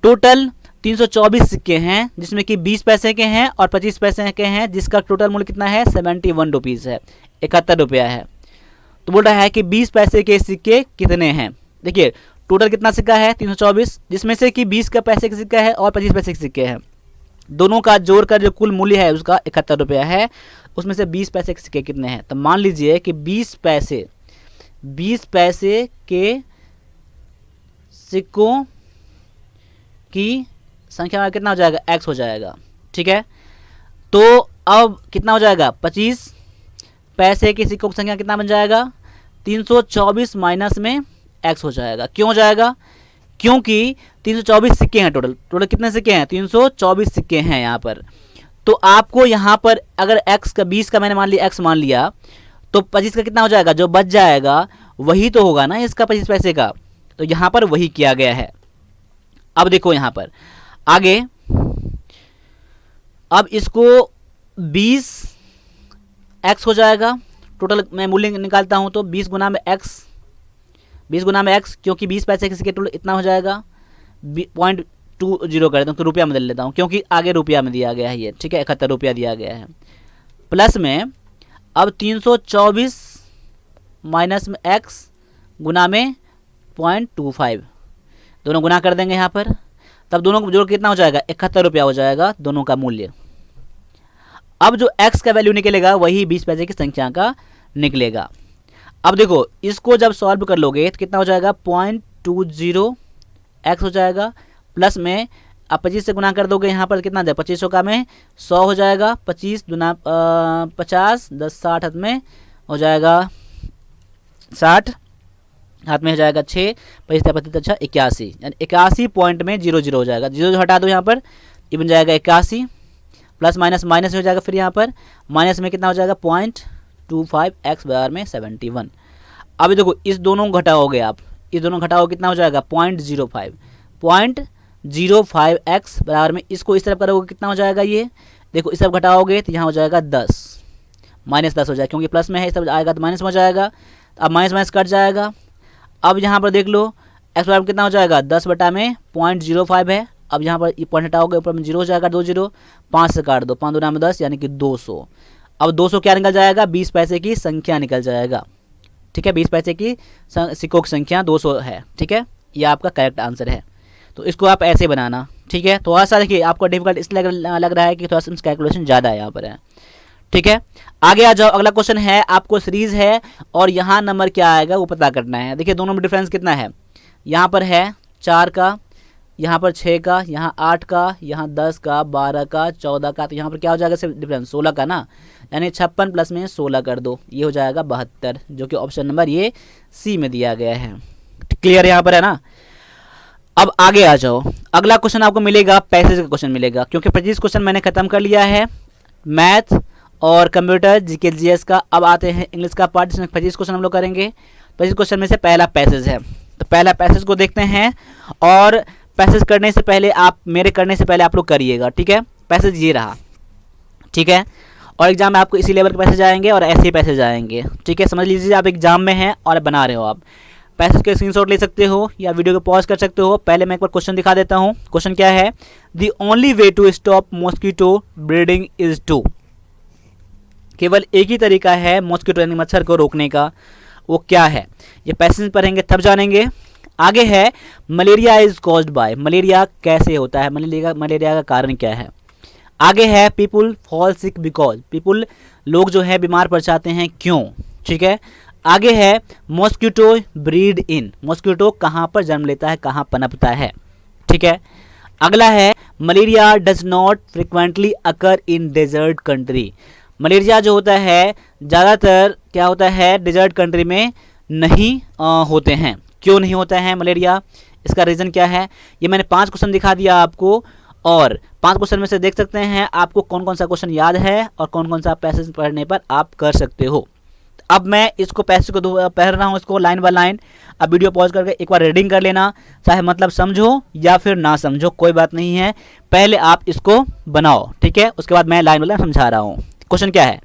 टोटल 324 सिक्के हैं, जिसमें कि 20 पैसे के हैं और 25 पैसे के हैं, जिसका टोटल मूल्य कितना है 71 रुपीज़ है, 71 रुपया है। तो बोल रहा है कि 20 पैसे के सिक्के कितने हैं। देखिए टोटल कितना सिक्का है 324, जिसमें से कि 20 का पैसे का सिक्का है और 25 पैसे के सिक्के हैं, दोनों का जोड़कर जो कुल मूल्य है उसका 71 रुपया है। उसमें से 20 पैसे के सिक्के कितने हैं, तो मान लीजिए कि 20 पैसे के सिक्कों की संख्या में कितना हो जाएगा, x हो जाएगा, ठीक है। तो अब कितना हो जाएगा, 25 पैसे के सिक्कों की संख्या कितना बन जाएगा, 324 माइनस में x हो जाएगा। क्यों हो जाएगा, क्योंकि 324 सिक्के हैं, टोटल कितने सिक्के हैं, 324 सिक्के हैं यहाँ पर। तो आपको यहाँ पर अगर x का 20 का मैंने मान लिया x मान लिया, तो 25 का कितना हो जाएगा, जो बच जाएगा वही तो होगा ना इसका 25 पैसे का, तो यहाँ पर वही किया गया है। अब देखो यहाँ पर आगे, अब इसको 20x हो जाएगा, टोटल मैं मूल्य निकालता हूँ तो 20 गुना में x, क्योंकि 20 पैसे किसी के टोटल इतना हो जाएगा, 0.20 कर देता हूँ, तो रुपया में बदल लेता हूँ क्योंकि आगे रुपया में दिया गया है ये, ठीक है, 71 रुपया दिया गया है। प्लस में अब 324 माइनस में x गुना में 0.25, दोनों गुना कर देंगे यहाँ पर, तब दोनों को जोड़ कितना हो जाएगा, 71 रुपया हो जाएगा दोनों का मूल्य। अब जो x का वैल्यू निकलेगा वही 20 पैसे की संख्या का निकलेगा। अब देखो इसको जब सॉल्व कर लोगे तो कितना हो जाएगा, 0.20x हो जाएगा, प्लस में आप 25 से गुना कर दोगे, यहाँ पर कितना जाएगा 25 का में 100 हो जाएगा, 25 दुना 50, 10 60 हाथ में हो जाएगा 60, हाथ में हो जाएगा 6, 25 25 अच्छा 81, यानी 81 पॉइंट में 00 हो जाएगा, 0 हटा दो यहाँ पर, ये बन जाएगा 81, प्लस माइनस माइनस हो जाएगा, फिर यहाँ पर माइनस में कितना हो जाएगा 0.25x बराबर में 71। अब देखो इस दोनों घटाओगे आप, इस दोनों घटाओगे कितना हो जाएगा 0.05x बराबर में, इसको इस तरफ करोगे कितना हो जाएगा, ये देखो इस तरफ घटाओगे तो यहाँ हो जाएगा 10, -10 हो जाएगा, क्योंकि प्लस में है, इस तरफ आएगा तो माइनस में हो जाएगा, अब माइनस माइनस कट जाएगा। अब यहाँ पर देख लो एक्स बराबर कितना हो जाएगा 10/0.05 है। अब यहाँ पर ये पॉइंट हटाओगे ऊपर में 0 हो जाएगा, 2 0, 5 से काट दो, 5 दूना में 10 यानी कि 200। अब 200 क्या निकल जाएगा 20 पैसे की संख्या निकल जाएगा। ठीक है, 20 पैसे की सिक्कों की संख्या 200 है। ठीक है, ये आपका करेक्ट आंसर है। तो इसको आप ऐसे बनाना। ठीक है, थोड़ा सा देखिए आपको डिफिकल्ट इसलिए लग रहा है कि थोड़ा सा कैलकुलेशन ज़्यादा है यहाँ पर है। ठीक है, आगे आ जाओ। अगला क्वेश्चन है, आपको सीरीज है और यहाँ नंबर क्या आएगा वो पता करना है। देखिए दोनों में डिफरेंस कितना है, यहाँ पर है 4 का, यहाँ पर 6 का, यहाँ 8 का, यहाँ 10 का, 12 का, 14 का, तो यहाँ पर क्या हो जाएगा सिर्फ डिफरेंस 16 का ना, यानी 56 प्लस में 16 कर दो, ये हो जाएगा 72, जो कि ऑप्शन नंबर ये सी में दिया गया है। क्लियर यहाँ पर है ना। अब आगे आ जाओ। अगला क्वेश्चन आपको मिलेगा पैसेज का क्वेश्चन मिलेगा, क्योंकि 25 क्वेश्चन मैंने खत्म कर लिया है मैथ और कंप्यूटर जीके जीएस का। अब आते हैं इंग्लिश का पार्ट, जिसमें 25 क्वेश्चन हम लोग करेंगे। 25 क्वेश्चन में से पहला पैसेज है, तो पहला पैसेज को देखते हैं। और पैसेज करने से पहले आप मेरे करने से पहले आप लोग करिएगा। ठीक है, पैसेज ये रहा। ठीक है, और एग्जाम में आपको इसी लेवल के पैसेज आएंगे और ऐसे ही पैसेज आएंगे। ठीक है, समझ लीजिए आप एग्जाम में हैं और बना रहे हो, आप पैसेज के स्क्रीनशॉट ले सकते हो या वीडियो को पॉज कर सकते हो। पहले मैं एक बार क्वेश्चन दिखा देता हूँ। क्वेश्चन क्या है, the only way to stop mosquito breeding is to, केवल एक ही तरीका है मॉस्किटो यानी मच्छर को रोकने का, वो क्या है, ये पैसेज पढ़ेंगे तब जानेंगे। आगे है malaria is caused by, malaria कैसे होता है, मलेरिया का कारण क्या है। आगे है people fall sick because, people लोग जो है बीमार पड़ जाते हैं क्यों। ठीक है, आगे है मॉस्किटो ब्रीड इन, मॉस्किटो कहाँ पर जन्म लेता है, कहाँ पनपता है। ठीक है, अगला है malaria does not frequently occur in desert country, malaria जो होता है ज़्यादातर क्या होता है डेजर्ट कंट्री में नहीं होते हैं। क्यों नहीं होता है मलेरिया, इसका रीज़न क्या है, ये मैंने 5 क्वेश्चन दिखा दिया आपको, और 5 क्वेश्चन में से देख सकते हैं आपको कौन कौन सा क्वेश्चन याद है और कौन कौन सा पैसेज पढ़ने पर आप कर सकते हो। अब मैं इसको पैसेज को पढ़ रहा हूँ, इसको लाइन बाय लाइन। अब वीडियो पॉज करके एक बार रीडिंग कर लेना, चाहे मतलब समझो या फिर ना समझो कोई बात नहीं है, पहले आप इसको बनाओ। ठीक है, उसके बाद मैं लाइन बाय लाइन समझा रहा हूँ। क्वेश्चन क्या है,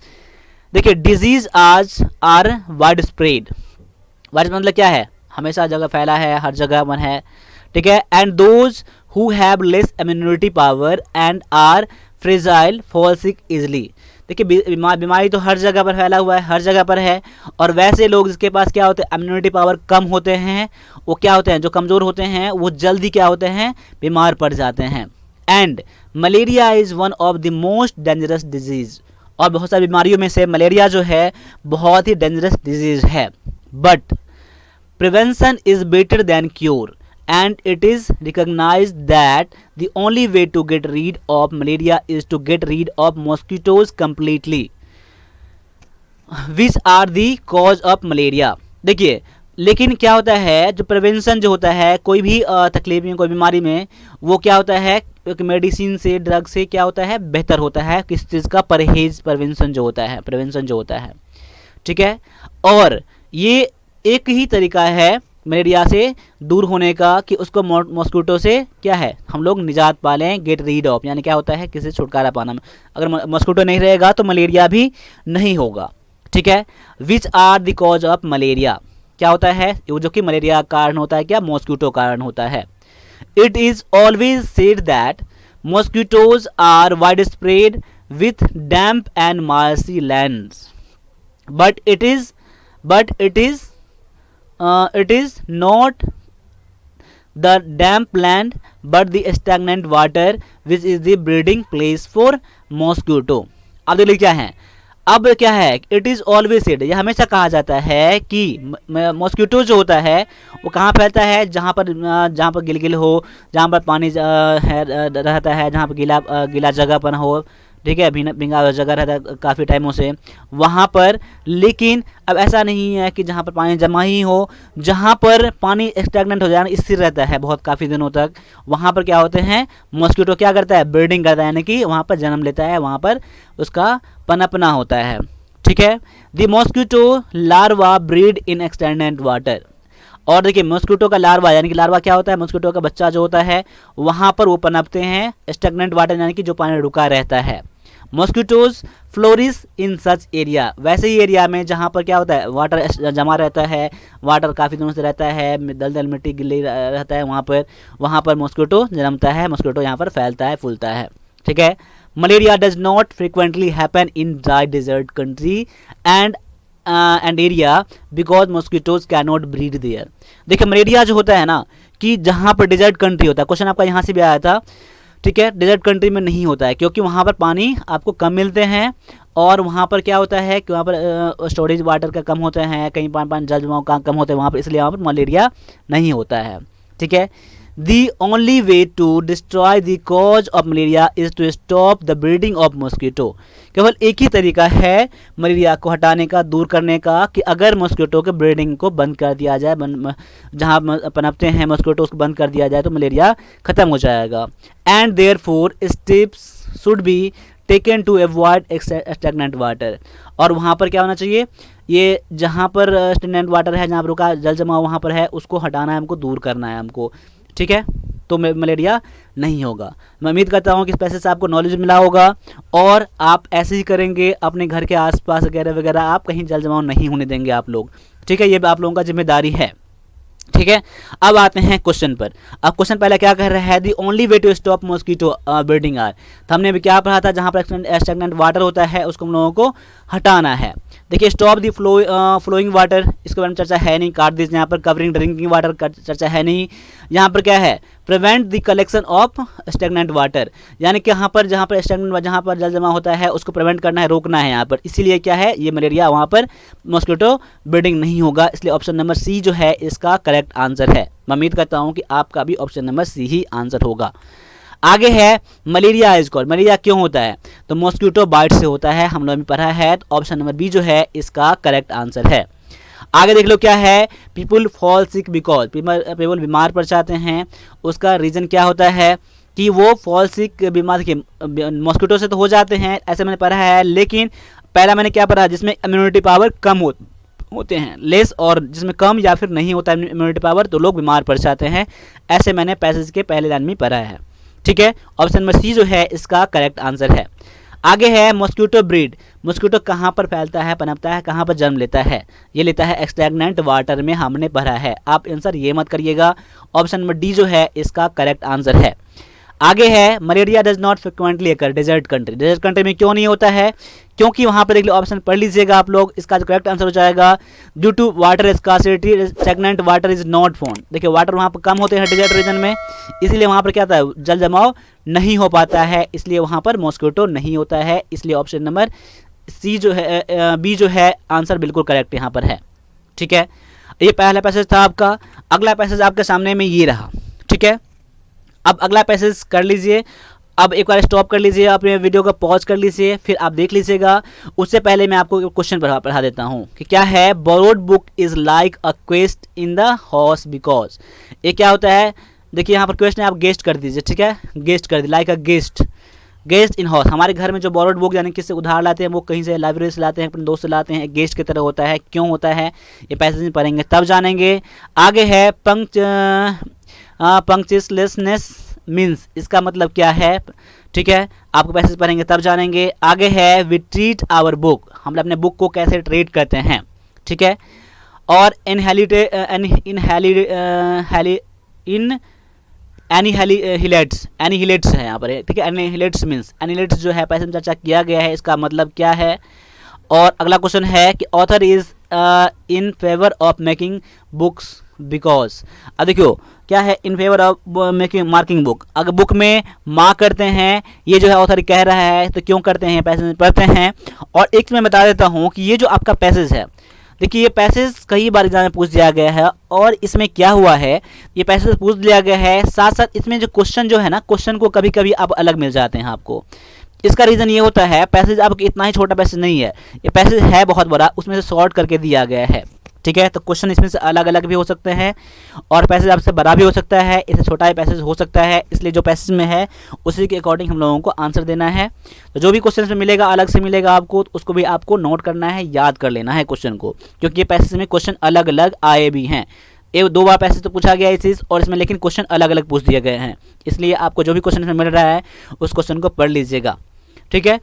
देखिए डिजीज आज आर वाइड स्प्रेड, वाइड मतलब क्या है, हमेशा जगह फैला है, हर जगह मन है। ठीक है, and those who have less immunity power and are fragile fall sick easily, देखिए बीमारी तो हर जगह पर फैला हुआ है, हर जगह पर है, और वैसे लोग जिसके पास क्या होते हैं इम्यूनिटी पावर कम होते हैं, वो क्या होते हैं जो कमज़ोर होते हैं वो जल्दी क्या होते हैं बीमार पड़ जाते हैं। And malaria is one of the most dangerous disease, और बहुत सारी बीमारियों में से मलेरिया जो है बहुत ही डेंजरस डिजीज़ है। But prevention is better than cure and it is recognized that the only way to get rid of malaria is to get rid of mosquitoes completely which are the cause of malaria। देखिए लेकिन क्या होता है जो prevention जो होता है कोई भी तकलीफ में कोई बीमारी में, वो क्या होता है मेडिसिन से ड्रग से क्या होता है बेहतर होता है, किस चीज़ का परहेज प्रिवेंशन जो होता है, प्रिवेंशन जो होता है। ठीक है, और ये एक ही तरीका है मलेरिया से दूर होने का कि उसको मॉस्किटो से क्या है हम लोग निजात पा लें, गेट रीड ऑफ यानी क्या होता है किसी से छुटकारा पाना। अगर मॉस्किटो नहीं रहेगा तो मलेरिया भी नहीं होगा। ठीक है, which are the cause of malaria, क्या होता है वो जो कि मलेरिया का कारण होता है क्या मॉस्किटो कारण होता है। It is always said that mosquitoes are wide spread with damp and marshy lands, but it is not the damp land but the stagnant water which is the breeding place for mosquito। अब देखिए क्या है, अब क्या है it is always said, यह हमेशा कहा जाता है कि मॉस्किटो जो होता है वो कहाँ फैलता है जहाँ पर गिलगिल हो, जहाँ पर पानी रहता है, जहाँ पर गीला जगहपन हो। ठीक है, भींगा जगह रहता है काफ़ी टाइमों से वहाँ पर। लेकिन अब ऐसा नहीं है कि जहाँ पर पानी जमा ही हो, जहाँ पर पानी स्टैग्नेंट हो जाए स्थिर रहता है बहुत काफ़ी दिनों तक, वहाँ पर क्या होते हैं मॉस्किटो क्या करता है ब्रीडिंग करता है, यानी कि वहाँ पर जन्म लेता है, वहाँ पर उसका पनपना होता है। ठीक है, the mosquito larva breed in stagnant water, और देखिए मॉस्किटो का लार्वा यानी कि लार्वा क्या होता है मॉस्किटो का बच्चा जो होता है वहाँ पर वो पनपते हैं स्टैग्नेंट वाटर यानी कि जो पानी रुका रहता है। मॉस्किटोज फ्लोरिश इन सच एरिया, वैसे ही एरिया में जहाँ पर क्या होता है वाटर जमा रहता है, वाटर काफ़ी दिनों से रहता है, दलदल मिट्टी गिल्ली रहता है, वहाँ पर मॉस्किटो जन्मता है, मॉस्किटो यहाँ पर फैलता है, फूलता है। ठीक है। Malaria does not frequently happen in dry desert country and area because mosquitoes can not breed there. देखिए मलेरिया जो होता है ना कि जहाँ पर डिजर्ट कंट्री होता है, क्वेश्चन आपका यहाँ से भी आया था। ठीक है, डिजर्ट कंट्री में नहीं होता है क्योंकि वहाँ पर पानी आपको कम मिलते हैं और वहाँ पर क्या होता है कि वहाँ पर स्टोरेज वाटर का कम होते हैं, कहीं पानी जल जमाव का कम होते हैं वहाँ पर, इसलिए वहाँ पर मलेरिया नहीं होता है। ठीक है। The only way to destroy the cause of malaria is to stop the breeding of mosquito। केवल एक ही तरीका है मलेरिया को हटाने का, दूर करने का, कि अगर मॉस्किटो के ब्रीडिंग को बंद कर दिया जाए, जहाँ पनपते हैं मॉस्किटो उसको बंद कर दिया जाए तो मलेरिया ख़त्म हो जाएगा। And therefore steps should be taken to avoid stagnant water. और वहाँ पर क्या होना चाहिए, ये जहाँ पर स्टैग्नेंट वाटर है, जहाँ पर रुका जल जमा वहाँ पर है, उसको हटाना है हमको, दूर करना है हमको। ठीक है, तो मलेरिया नहीं होगा। मैं उम्मीद करता हूँ कि इस पैसे से आपको नॉलेज मिला होगा और आप ऐसे ही करेंगे अपने घर के आसपास वगैरह वगैरह, आप कहीं जल जमाव नहीं होने देंगे आप लोग। ठीक है, ये आप लोगों का जिम्मेदारी है। ठीक है, अब आते हैं क्वेश्चन पर। अब क्वेश्चन पहले क्या कह रहा है, the only way to stop mosquito breeding are. तो हमने अभी क्या पढ़ा था, जहाँ पर स्टैग्नेंट वाटर होता है उसको हम लोगों को हटाना है। देखिए स्टॉप दी फ्लोइंग वाटर, इसके बारे में चर्चा है नहीं, काट दीजिए यहाँ पर। कवरिंग ड्रिंकिंग वाटर का चर्चा है नहीं। यहाँ पर क्या है, prevent the collection of stagnant water, यानी कि यहाँ पर जहाँ पर जल जमा होता है उसको प्रिवेंट करना है, रोकना है यहाँ पर। इसीलिए क्या है, ये मलेरिया वहाँ पर मॉस्किटो ब्रीडिंग नहीं होगा, इसलिए ऑप्शन नंबर सी जो है इसका करेक्ट आंसर है। मैं उम्मीद करता हूँ कि आपका भी ऑप्शन नंबर सी ही आंसर होगा। आगे है मलेरिया इज कॉल्ड, मलेरिया क्यों होता है, तो मॉस्किटो बाइट से होता है, हम लोगों ने पढ़ा है, तो ऑप्शन नंबर बी जो है इसका करेक्ट आंसर है। आगे देख लो क्या है, people fall sick because, people बीमार पड़ जाते हैं, उसका रीज़न क्या होता है कि वो फॉल सिक बीमार के मॉस्किटो से तो हो जाते हैं, ऐसे मैंने पढ़ा है। लेकिन पहला मैंने क्या पढ़ा, जिसमें इम्यूनिटी पावर कम होते हैं, लेस, और जिसमें कम या फिर नहीं होता है इम्यूनिटी पावर, तो लोग बीमार पड़ जाते हैं, ऐसे मैंने पैसेज के पहले लाइन में पढ़ा है। ठीक है, ऑप्शन नंबर सी जो है इसका करेक्ट आंसर है। आगे है मॉस्किटो ब्रीड, मॉस्किटो कहाँ पर फैलता है, पनपता है, कहाँ पर जन्म लेता है, ये लेता है स्टैग्नेंट वाटर में, हमने पढ़ा है। आप आंसर ये मत करिएगा, ऑप्शन नंबर डी जो है इसका करेक्ट आंसर है। आगे है malaria does not frequently occur desert country, desert country में क्यों नहीं होता है, क्योंकि वहाँ पर देख लो, ऑप्शन पढ़ लीजिएगा आप लोग, इसका जो करेक्ट आंसर हो जाएगा due to water scarcity stagnant water is not found. देखिए वाटर वहाँ पर कम होते हैं डेजर्ट रीजन में, इसीलिए वहाँ पर क्या होता है, जल जमाव नहीं हो पाता है, इसलिए वहाँ पर मॉस्किटो नहीं होता है, इसलिए ऑप्शन नंबर सी जो है बी जो है आंसर बिल्कुल करेक्ट यहाँ पर है। ठीक है, ये पहला पैसेज था आपका। अगला पैसेज आपके सामने में ये रहा। ठीक है, अब अगला पैसेज कर लीजिए, अब एक बार स्टॉप कर लीजिए, अपने वीडियो को पॉज कर लीजिए, फिर आप देख लीजिएगा। उससे पहले मैं आपको क्वेश्चन पढ़ा देता हूँ कि क्या है, borrowed book is like a quest in the house because, ये क्या होता है, देखिए यहाँ पर क्वेश्चन है, आप गेस्ट कर दीजिए। ठीक है, गेस्ट कर दीजिए, like a guest in house. हमारे घर में जो बोरोड बुक यानी किससे उधार लाते हैं, वो कहीं से लाइब्रेरी से लाते हैं, अपने दोस्त से लाते हैं, गेस्ट की तरह होता है। क्यों होता है, ये पैसेज में पढ़ेंगे तब जानेंगे। आगे है पंक्चुअसनेस मीन्स, इसका मतलब क्या है। ठीक है, आपको पैसेज पढ़ेंगे तब जानेंगे। आगे है वी ट्रीट आवर बुक, हम अपने बुक को कैसे ट्रीट करते हैं। ठीक है, और एनिहिलेट्स है यहाँ पर। ठीक है, एनिहिलेट्स मीन्स, एनिहिलेट्स जो है पैसेज में चर्चा किया गया है, इसका मतलब क्या है। और अगला क्वेश्चन है कि author is in favour of making books because, अब देखियो क्या है, in favour of making marking book, अगर बुक में मार्क करते हैं, ये जो है ऑथर कह रहा है, तो क्यों करते हैं, पैसेज पढ़ते हैं। और एक मैं बता देता हूँ कि ये जो आपका पैसेज है, देखिए ये पैसेज कई बार एग्जाम में पूछ दिया गया है, और इसमें क्या हुआ है, ये पैसेज पूछ दिया गया है, साथ साथ इसमें जो क्वेश्चन जो है ना, क्वेश्चन को कभी कभी आप अलग मिल जाते हैं आपको। इसका रीज़न ये होता है, पैसेज आपको इतना ही छोटा पैसेज नहीं है, ये पैसेज है बहुत बड़ा, उसमें से शॉर्ट करके दिया गया है। ठीक है, तो क्वेश्चन इसमें से अलग अलग भी हो सकते हैं, और पैसेज आपसे बड़ा भी हो सकता है, इससे छोटा ही पैसेज हो सकता है, इसलिए जो पैसेज में है उसी के अकॉर्डिंग हम लोगों को आंसर देना है। तो जो भी क्वेश्चन में मिलेगा अलग से मिलेगा आपको, तो उसको भी आपको नोट करना है, याद कर लेना है क्वेश्चन को, क्योंकि ये पैसेज में क्वेश्चन अलग अलग आए भी हैं। ये 2 बार पैसेज तो पूछा गया है इस चीज़, और इसमें लेकिन क्वेश्चन अलग अलग पूछ दिए गए हैं, इसलिए आपको जो भी क्वेश्चन इसमें मिल रहा है उस क्वेश्चन को पढ़ लीजिएगा। ठीक है,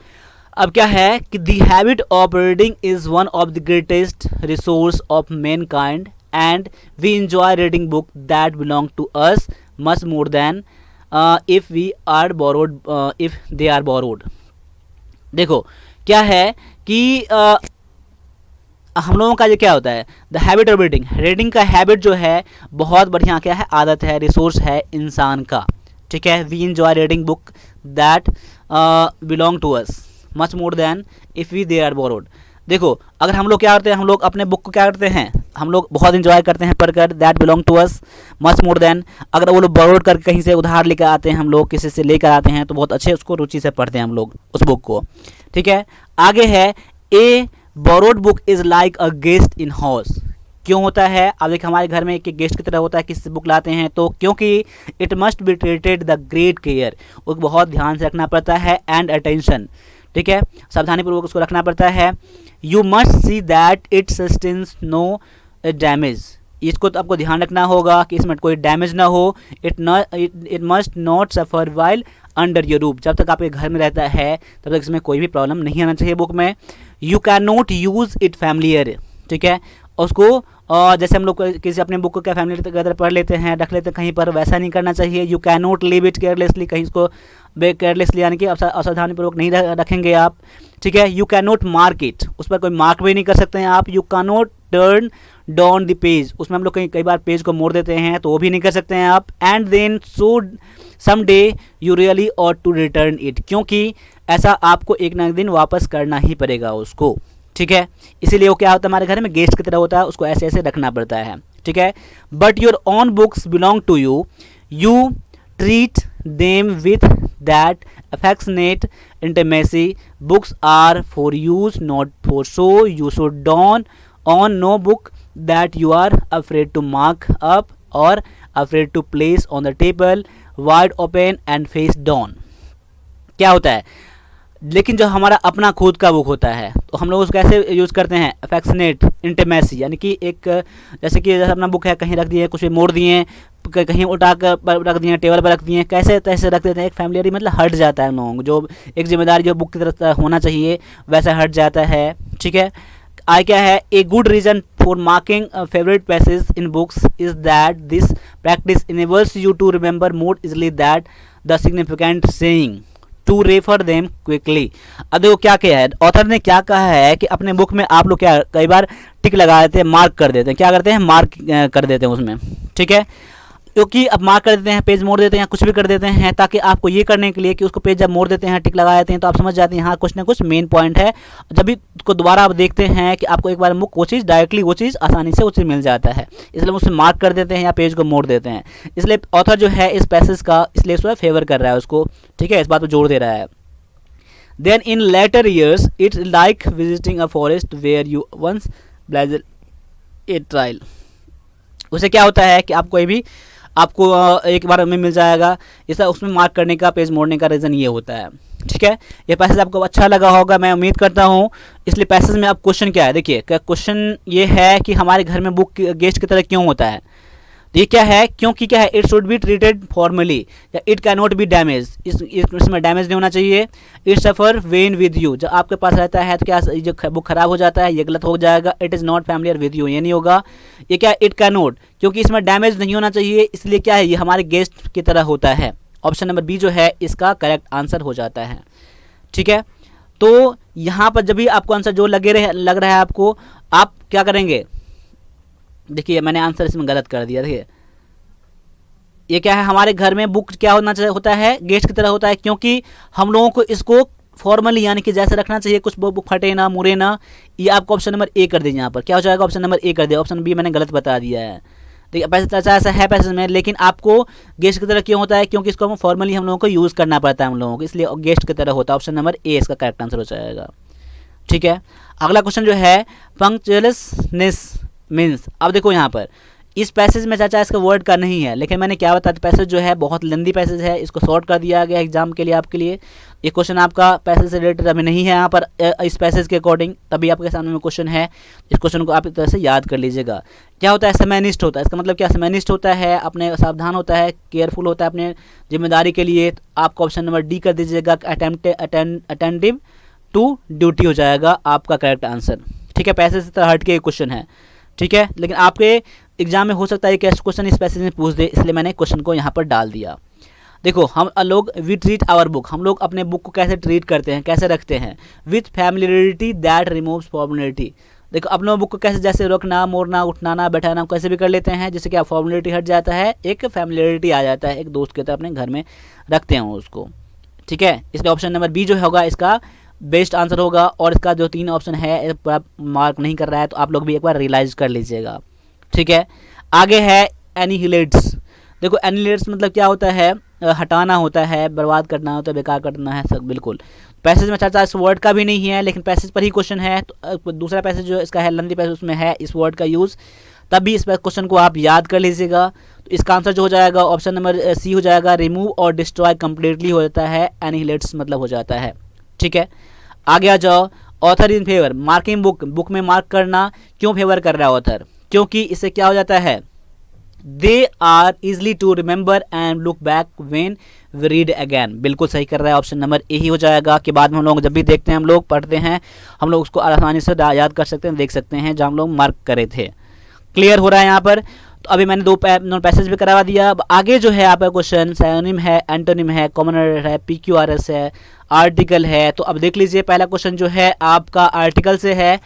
अब क्या है कि the habit of reading is one of the greatest resource of mankind and we enjoy reading book that belong to us much more than if we are borrowed if they are borrowed. देखो क्या है कि हम लोगों का ये क्या होता है, the habit of reading, reading का हैबिट जो है बहुत बढ़िया क्या है, आदत है, रिसोर्स है इंसान का, ठीक है। We enjoy reading book that belong to us much more than if we they are borrowed. देखो अगर हम लोग क्या करते हैं, हम लोग अपने बुक को क्या करते हैं, हम लोग बहुत इंजॉय करते हैं पढ़कर, that belong to us much more than, अगर वो लोग बोरोड करके कहीं से उधार लेकर आते हैं, हम लोग किसी से लेकर आते हैं तो बहुत अच्छे उसको रुचि से पढ़ते हैं हम लोग उस बुक को, ठीक है। आगे है a borrowed book is like a guest in house. क्यों होता है, अब देखिए हमारे घर में एक गेस्ट की तरह होता है, किसी से बुक लाते हैं तो क्योंकि it must be treated the great care, वो बहुत ध्यान से रखना पड़ता है, एंड अटेंशन, ठीक है, सावधानीपूर्वक उसको रखना पड़ता है। You must see that it sustains no damage, इसको तो आपको ध्यान रखना होगा कि इसमें कोई डैमेज ना हो। It must not suffer while under your roof, जब तक आपके घर में रहता है तब तक इसमें कोई भी प्रॉब्लम नहीं आना चाहिए बुक में। You can not use it familiar, ठीक है, उसको जैसे हम लोग किसी अपने बुक को क्या फैमिली टुगेदर पढ़ लेते हैं, रख लेते हैं कहीं पर, वैसा नहीं करना चाहिए। You can not leave it carelessly, कहीं इसको केयरलेसली यानी कि असावधानीपूर्वक नहीं रखेंगे आप, ठीक है। You can not mark it, उस पर कोई मार्क भी नहीं कर सकते हैं आप। You can not turn down the page, उसमें हम लोग कई बार पेज को मोड़ देते हैं तो वो भी नहीं कर सकते हैं आप। And then so some day you really ought to return it, क्योंकि ऐसा आपको एक ना एक दिन वापस करना ही पड़ेगा उसको, ठीक है। इसीलिए वो क्या होता है, हमारे घर में गेस्ट की तरह होता है, उसको ऐसे ऐसे रखना पड़ता है, ठीक है। But your own books belong to you, you treat them with that affectionate intimacy, books are for use not for show, you should don't own no book that you are afraid to mark up or afraid to place on the table wide open and face down। क्या होता है, लेकिन जो हमारा अपना खुद का book होता है तो हम लोग उसको कैसे यूज़ करते हैं, अफेक्शनेट इंटीमेसी, यानी कि एक जैसे कि अपना बुक है कहीं रख दिए, कुछ भी मोड़ दिए, कहीं उठा कर रख दिए, टेबल पर रख दिए, कैसे तैसे रख देते हैं, एक फैमिलियरी मतलब हट जाता है हम लोगों को, जो एक जिम्मेदारी जो बुक की तरफ होना चाहिए वैसा हट जाता है, ठीक है। आई क्या है, a good reason for marking favourite passage in books is that this practice enables you to remember more easily that the significant saying to refer them quickly. अब देखो क्या है, ऑथर ने क्या कहा है कि अपने बुक में आप लोग क्या कई बार टिक लगा देते हैं, मार्क कर देते हैं, क्या करते हैं, मार्क कर देते हैं उसमें, ठीक है, क्योंकि अब मार्क कर देते हैं, पेज मोड़ देते हैं, कुछ भी कर देते हैं, ताकि आपको ये करने के लिए कि उसको पेज जब मोड़ देते हैं, टिक लगा देते हैं, तो आप समझ जाते हैं हाँ कुछ ना कुछ मेन पॉइंट है। जब भी उसको दोबारा आप देखते हैं कि आपको एक बार बुक वो चीज़ डायरेक्टली वो चीज़ आसानी से उसे मिल जाता है, इसलिए उसे मार्क कर देते हैं या पेज को मोड़ देते हैं। इसलिए ऑथर जो है इस पैसेज का इसलिए उसको फेवर कर रहा है उसको, ठीक है, इस बात पर जोर दे रहा है। Then in later years, it's like visiting a forest where you once blazed a trail। उसे क्या होता है कि आप कोई भी आपको एक बार में मिल जाएगा, इसका उसमें मार्क करने का, पेज मोड़ने का रीज़न ये होता है, ठीक है। ये पैसेज आपको अच्छा लगा होगा, मैं उम्मीद करता हूँ। इसलिए पैसेज में अब क्वेश्चन क्या है, देखिए क्वेश्चन ये है कि हमारे घर में बुक गेस्ट की तरह क्यों होता है, तो ये क्या है, क्योंकि क्या है, it should be treated formally या it can not be damage, इसमें डैमेज नहीं होना चाहिए। It suffer when with you, जब आपके पास रहता है तो क्या जो बुक खराब हो जाता है, ये गलत हो जाएगा। It is not familiar with you, ये नहीं होगा। ये क्या, इट कैन नॉट, क्योंकि इसमें डैमेज नहीं होना चाहिए, इसलिए क्या है, ये हमारे गेस्ट की तरह होता है। ऑप्शन नंबर बी जो है इसका करेक्ट आंसर हो जाता है, ठीक है। तो यहाँ पर जब भी आपको आंसर जो लग रहा है आपको, आप क्या करेंगे, देखिए मैंने आंसर इसमें गलत कर दिया। देखिए ये क्या है, हमारे घर में बुक क्या होता है, गेस्ट की तरह होता है, क्योंकि हम लोगों को इसको फॉर्मली यानी कि जैसे रखना चाहिए, कुछ बुक फटे ना, मुरे ना। ये आपको ऑप्शन नंबर ए कर दीजिए, यहाँ पर क्या हो जाएगा, ऑप्शन नंबर ए कर दिया, ऑप्शन बी मैंने गलत बता दिया है। देखिए पैसे ऐसा है पैसेज में, लेकिन आपको गेस्ट की तरह क्यों होता है, क्योंकि इसको हम फॉर्मली हम लोगों को यूज़ करना पड़ता है हम लोगों को, इसलिए गेस्ट की तरह होता है। ऑप्शन नंबर ए इसका करेक्ट आंसर हो जाएगा, ठीक है। अगला क्वेश्चन जो है पंक्चुअलनेस मीन्स, अब देखो यहाँ पर इस पैसेज में चाचा इसका वर्ड का नहीं है, लेकिन मैंने क्या बताया, पैसेज जो है बहुत लेंदी पैसेज है, इसको शॉर्ट कर दिया गया एग्जाम के लिए आपके लिए। ये क्वेश्चन आपका पैसेज से रिलेटेड अभी नहीं है यहाँ पर इस पैसेज के अकॉर्डिंग, तभी आपके सामने में क्वेश्चन है। इस क्वेश्चन को आप एक तरह से याद कर लीजिएगा। क्या होता है, समयनिष्ठ होता है, इसका मतलब क्या, समयनिष्ठ होता है, अपने सावधान होता है, केयरफुल होता है अपने जिम्मेदारी के लिए। तो आपको ऑप्शन नंबर डी कर दीजिएगा, अटेंटिव टू ड्यूटी हो जाएगा आपका करेक्ट आंसर। ठीक है, पैसे से हट के क्वेश्चन है। ठीक है, लेकिन आपके एग्जाम में हो सकता है कि क्वेश्चन इस पैसेज में पूछ दे, इसलिए मैंने क्वेश्चन को यहाँ पर डाल दिया। देखो हम लोग वी ट्रीट आवर बुक, हम लोग अपने बुक को कैसे ट्रीट करते हैं, कैसे रखते हैं, विथ फैमिलियरिटी दैट रिमूव्स फॉर्मुलरिटी। देखो अपने बुक को कैसे, जैसे रखना, मोड़ना, उठाना, बैठाना कैसे भी कर लेते हैं, जिससे क्या फॉर्मुलरिटी हट जाता है, एक फैमिलियरिटी आ जाता है, एक दोस्त की तरह अपने घर में रखते हैं उसको। ठीक है, इसलिए ऑप्शन नंबर बी जो होगा इसका बेस्ट आंसर होगा। और इसका जो 3 ऑप्शन है मार्क नहीं कर रहा है तो आप लोग भी एक बार रियलाइज कर लीजिएगा। ठीक है, आगे है एनिहिलेट्स। देखो एनिहिलेट्स मतलब क्या होता है, हटाना होता है, बर्बाद करना होता है, बेकार करना है सब। बिल्कुल पैसेज में चर्चा इस वर्ड का भी नहीं है, लेकिन पैसेज पर ही क्वेश्चन है। तो दूसरा पैसेज जो इसका है लंदी पैसेज, उसमें है इस वर्ड का यूज़, तब भी इस क्वेश्चन को आप याद कर लीजिएगा। तो इसका आंसर जो हो जाएगा ऑप्शन नंबर सी हो जाएगा, रिमूव और डिस्ट्रॉय कंप्लीटली हो जाता है, एनिहिलेट्स मतलब हो जाता है। ठीक है, आगे आ जाओ। Author in favour, marking book, book में मार्क करना, क्यों फेवर कर रहा है ऑथर, क्योंकि इससे क्या हो जाता है, they are easily to remember and look back when we read again. बिल्कुल सही कर रहा है, ऑप्शन नंबर ए ही हो जाएगा। कि बाद में हम लोग जब भी देखते हैं, हम लोग पढ़ते हैं, हम लोग उसको आसानी से याद कर सकते हैं, देख सकते हैं जहाँ हम लोग मार्क करे थे। क्लियर हो रहा है यहाँ पर। तो अभी मैंने 2 पैसेज भी करवा दिया। अब आगे जो है आपका क्वेश्चन सिनोनिम है, एंटोनिम है, कॉमनर है, PQRS है, आर्टिकल है। तो अब देख लीजिए पहला क्वेश्चन जो है आपका आर्टिकल से है,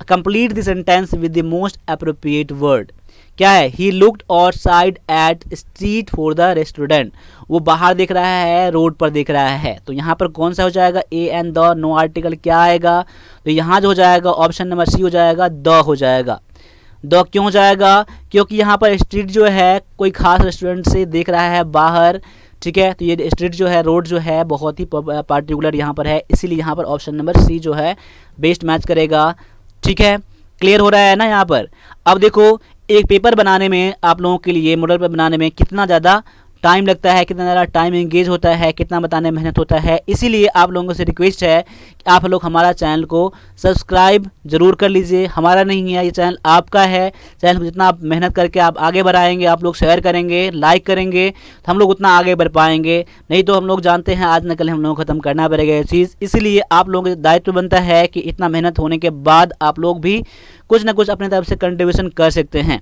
complete the sentence with the most appropriate word. क्या है, he looked outside eight street for the restaurant. वो बाहर देख रहा है, रोड पर देख रहा है। तो यहाँ पर कौन सा हो जाएगा, a and the, no article क्या आएगा, तो यहाँ जो हो जाएगा ऑप्शन नंबर सी हो जाएगा, द हो जाएगा। द क्यों हो जाएगा, क्योंकि यहाँ पर स्ट्रीट जो है कोई खास रेस्टोरेंट से देख रहा है बाहर। ठीक है, तो ये स्ट्रीट जो है, रोड जो है बहुत ही पार्टिकुलर यहाँ पर है, इसीलिए यहाँ पर ऑप्शन नंबर सी जो है बेस्ट मैच करेगा। ठीक है, क्लियर हो रहा है ना यहाँ पर। अब देखो एक पेपर बनाने में, आप लोगों के लिए मॉडल पेपर बनाने में कितना ज़्यादा टाइम लगता है, कितना ज़्यादा टाइम एंगेज होता है, कितना बताने में मेहनत होता है। इसीलिए आप लोगों से रिक्वेस्ट है कि आप लोग हमारा चैनल को सब्सक्राइब जरूर कर लीजिए। हमारा नहीं है ये चैनल, आपका है। चैनल को जितना आप मेहनत करके आप आगे बढ़ाएंगे, आप लोग शेयर करेंगे, लाइक करेंगे, तो हम लोग उतना आगे बढ़ पाएंगे। नहीं तो हम लोग जानते हैं आज न कल हम लोगों को ख़त्म करना पड़ेगा ये चीज़। इसलिए आप लोगों का दायित्व बनता है कि इतना मेहनत होने के बाद आप लोग भी कुछ ना कुछ अपने तरफ से कंट्रीब्यूशन कर सकते हैं।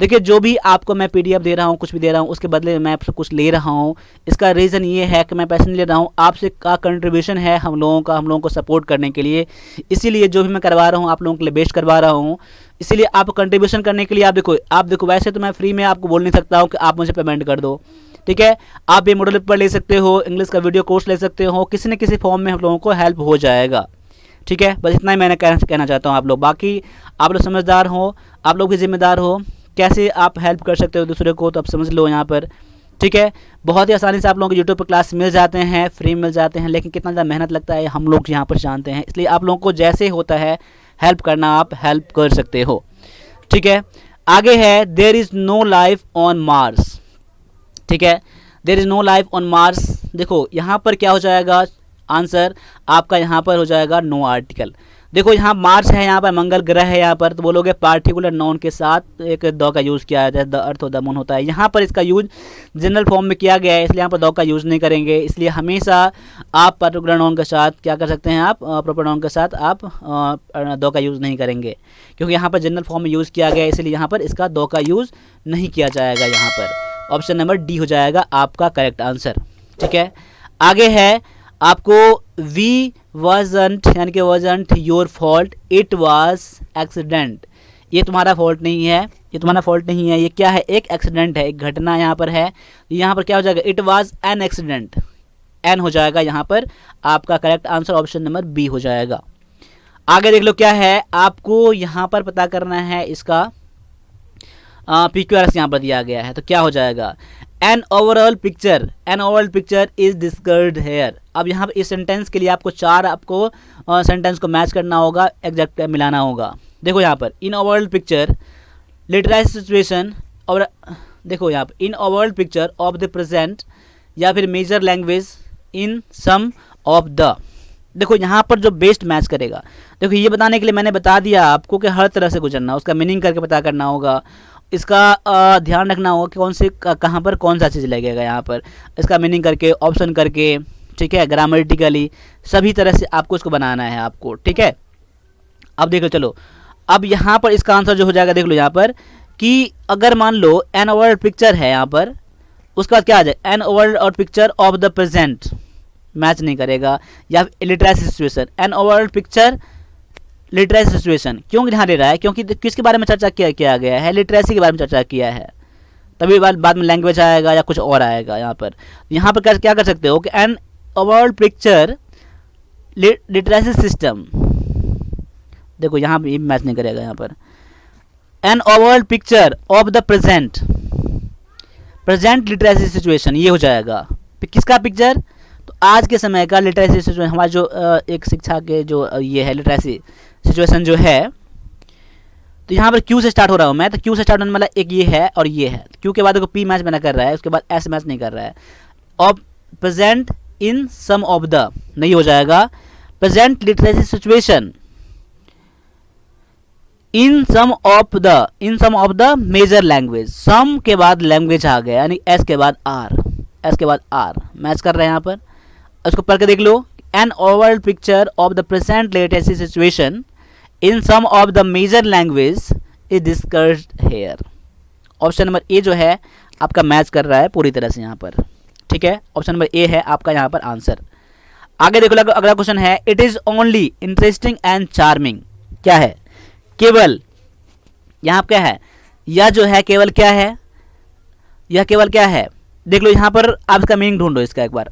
देखिए जो भी आपको मैं PDF दे रहा हूँ, कुछ भी दे रहा हूँ, उसके बदले मैं आपसे कुछ ले रहा हूँ। इसका रीज़न ये है कि मैं पैसे नहीं ले रहा हूँ, आपसे का कंट्रीब्यूशन है हम लोगों को सपोर्ट करने के लिए। इसीलिए जो भी मैं करवा रहा हूँ आप लोगों के लिए बेस्ट करवा रहा हूँ। इसीलिए आप कंट्रीब्यूशन करने के लिए आप देखो वैसे तो मैं फ्री में आपको बोल नहीं सकता हूँ कि आप मुझे पेमेंट कर दो। ठीक है, आप ये मॉडल पेपर ले सकते हो, इंग्लिश का वीडियो कोर्स ले सकते हो, किसी न किसी फॉर्म में हम लोगों को हेल्प हो जाएगा। ठीक है, बस इतना ही मैंने कहना चाहता हूँ। आप लोग बाकी आप लोग समझदार हो, आप लोग भी जिम्मेदार हो, कैसे आप हेल्प कर सकते हो दूसरे को, तो आप समझ लो यहाँ पर। ठीक है, बहुत ही आसानी से आप लोगों को यूट्यूब पर क्लास मिल जाते हैं, फ्री मिल जाते हैं, लेकिन कितना ज़्यादा मेहनत लगता है हम लोग यहाँ पर जानते हैं। इसलिए आप लोगों को जैसे होता है हेल्प करना, आप हेल्प कर सकते हो। ठीक है, आगे है there is no life on Mars. ठीक है, there is no life on Mars. देखो यहाँ पर क्या हो जाएगा आंसर आपका, यहाँ पर हो जाएगा नो आर्टिकल। देखो यहाँ मार्स है, यहाँ पर मंगल ग्रह है, यहाँ पर तो बोलोगे पार्टिकुलर नाउन के साथ एक द का यूज़ किया जाता है, द अर्थ और द मून होता है। यहाँ पर इसका यूज जनरल फॉर्म में किया गया है, इसलिए यहाँ पर द का यूज़ नहीं करेंगे। इसलिए हमेशा आप पार्टिकुलर नाउन के साथ क्या कर सकते हैं, आप प्रॉपर नाउन के साथ आप द का यूज़ नहीं करेंगे, क्योंकि यहाँ पर जनरल फॉर्म में यूज़ किया गया है, इसलिए यहाँ पर इसका द का यूज़ नहीं किया जाएगा। यहाँ पर ऑप्शन नंबर डी हो जाएगा आपका करेक्ट आंसर। ठीक है, आगे है आपको वी wasn't यानी कि wasn't your fault, it was accident। ये तुम्हारा फॉल्ट नहीं है, ये तुम्हारा फॉल्ट नहीं है, ये क्या है, एक एक्सीडेंट है, एक घटना यहाँ पर है। यहाँ पर क्या हो जाएगा, it was an accident, an हो जाएगा यहाँ पर आपका correct answer, option number B हो जाएगा। आगे देख लो क्या है, आपको यहाँ पर पता करना है इसका PQRS यहाँ पर दिया गया है, तो क्या हो जाएगा, an overall picture is discard here. अब यहाँ पर इस सेंटेंस के लिए आपको 4 आपको सेंटेंस को मैच करना होगा, एग्जैक्ट मिलाना होगा। देखो यहाँ पर in overall picture literary situation, और देखो यहाँ पर in overall picture of the present, या फिर major language in some of the. देखो यहाँ पर जो बेस्ट मैच करेगा, देखो ये बताने के लिए मैंने बता दिया आपको कि हर तरह से गुजरना, उसका मीनिंग करके पता करना होगा, इसका ध्यान रखना होगा कि कौन से कहाँ पर कौन सा चीज़ लगेगा, यहाँ पर इसका मीनिंग करके, ऑप्शन करके। ठीक है, ग्रामेटिकली सभी तरह से आपको इसको बनाना है आपको, ठीक है। अब देख लो, चलो अब यहाँ पर इसका आंसर जो हो जाएगा, देख लो यहाँ पर कि अगर मान लो एन ओवरऑल पिक्चर है यहाँ पर, उसके बाद क्या आ जाए, N overall picture of the present, match नहीं करेगा, या literacy situation, N overall picture literacy situation, क्यों ध्यान दे रहा है, क्योंकि किसके बारे में चर्चा किया गया है, लिटरेसी के बारे में चर्चा किया है, तभी बाद में लैंग्वेज आएगा या कुछ और आएगा। यहाँ पर क्या कर सकते हो कि N overall picture literacy system, देखो यहाँ भी मैच नहीं करेगा, यहाँ पर N overall picture of the present literacy situation, ये हो जाएगा किसका पिक्चर, तो आज के समय का लिटरेसी सिचुएशन, हमारा जो एक शिक्षा के जो ये है लिटरेसी सिचुएशन जो है, तो यहाँ पर क्यू से स्टार्ट हो रहा हूँ मैं, तो क्यू से स्टार्ट होने वाला एक ये है और ये है, क्यू के बाद देखो पी मैच बना कर रहा है, उसके बाद एस मैच नहीं कर रहा है, of present in some of the नहीं हो जाएगा, present literacy situation in some of the major language, some के बाद लैंग्वेज आ गया, यानी एस के बाद आर मैच कर रहे हैं यहाँ पर। इसको पढ़ के देख लो, an overall picture of the present literacy situation in some of the major language is discussed here. Option number A जो है आपका मैच कर रहा है पूरी तरह से यहाँ पर, ठीक है, ऑप्शन नंबर ए है आपका यहाँ पर आंसर। आगे देखो, अगला क्वेश्चन है, it is only interesting and charming, क्या है, केवल, यहाँ क्या है, यह जो है केवल क्या है, यह केवल क्या है, देख लो यहाँ पर आप इसका मीनिंग ढूंढो इसका एक बार,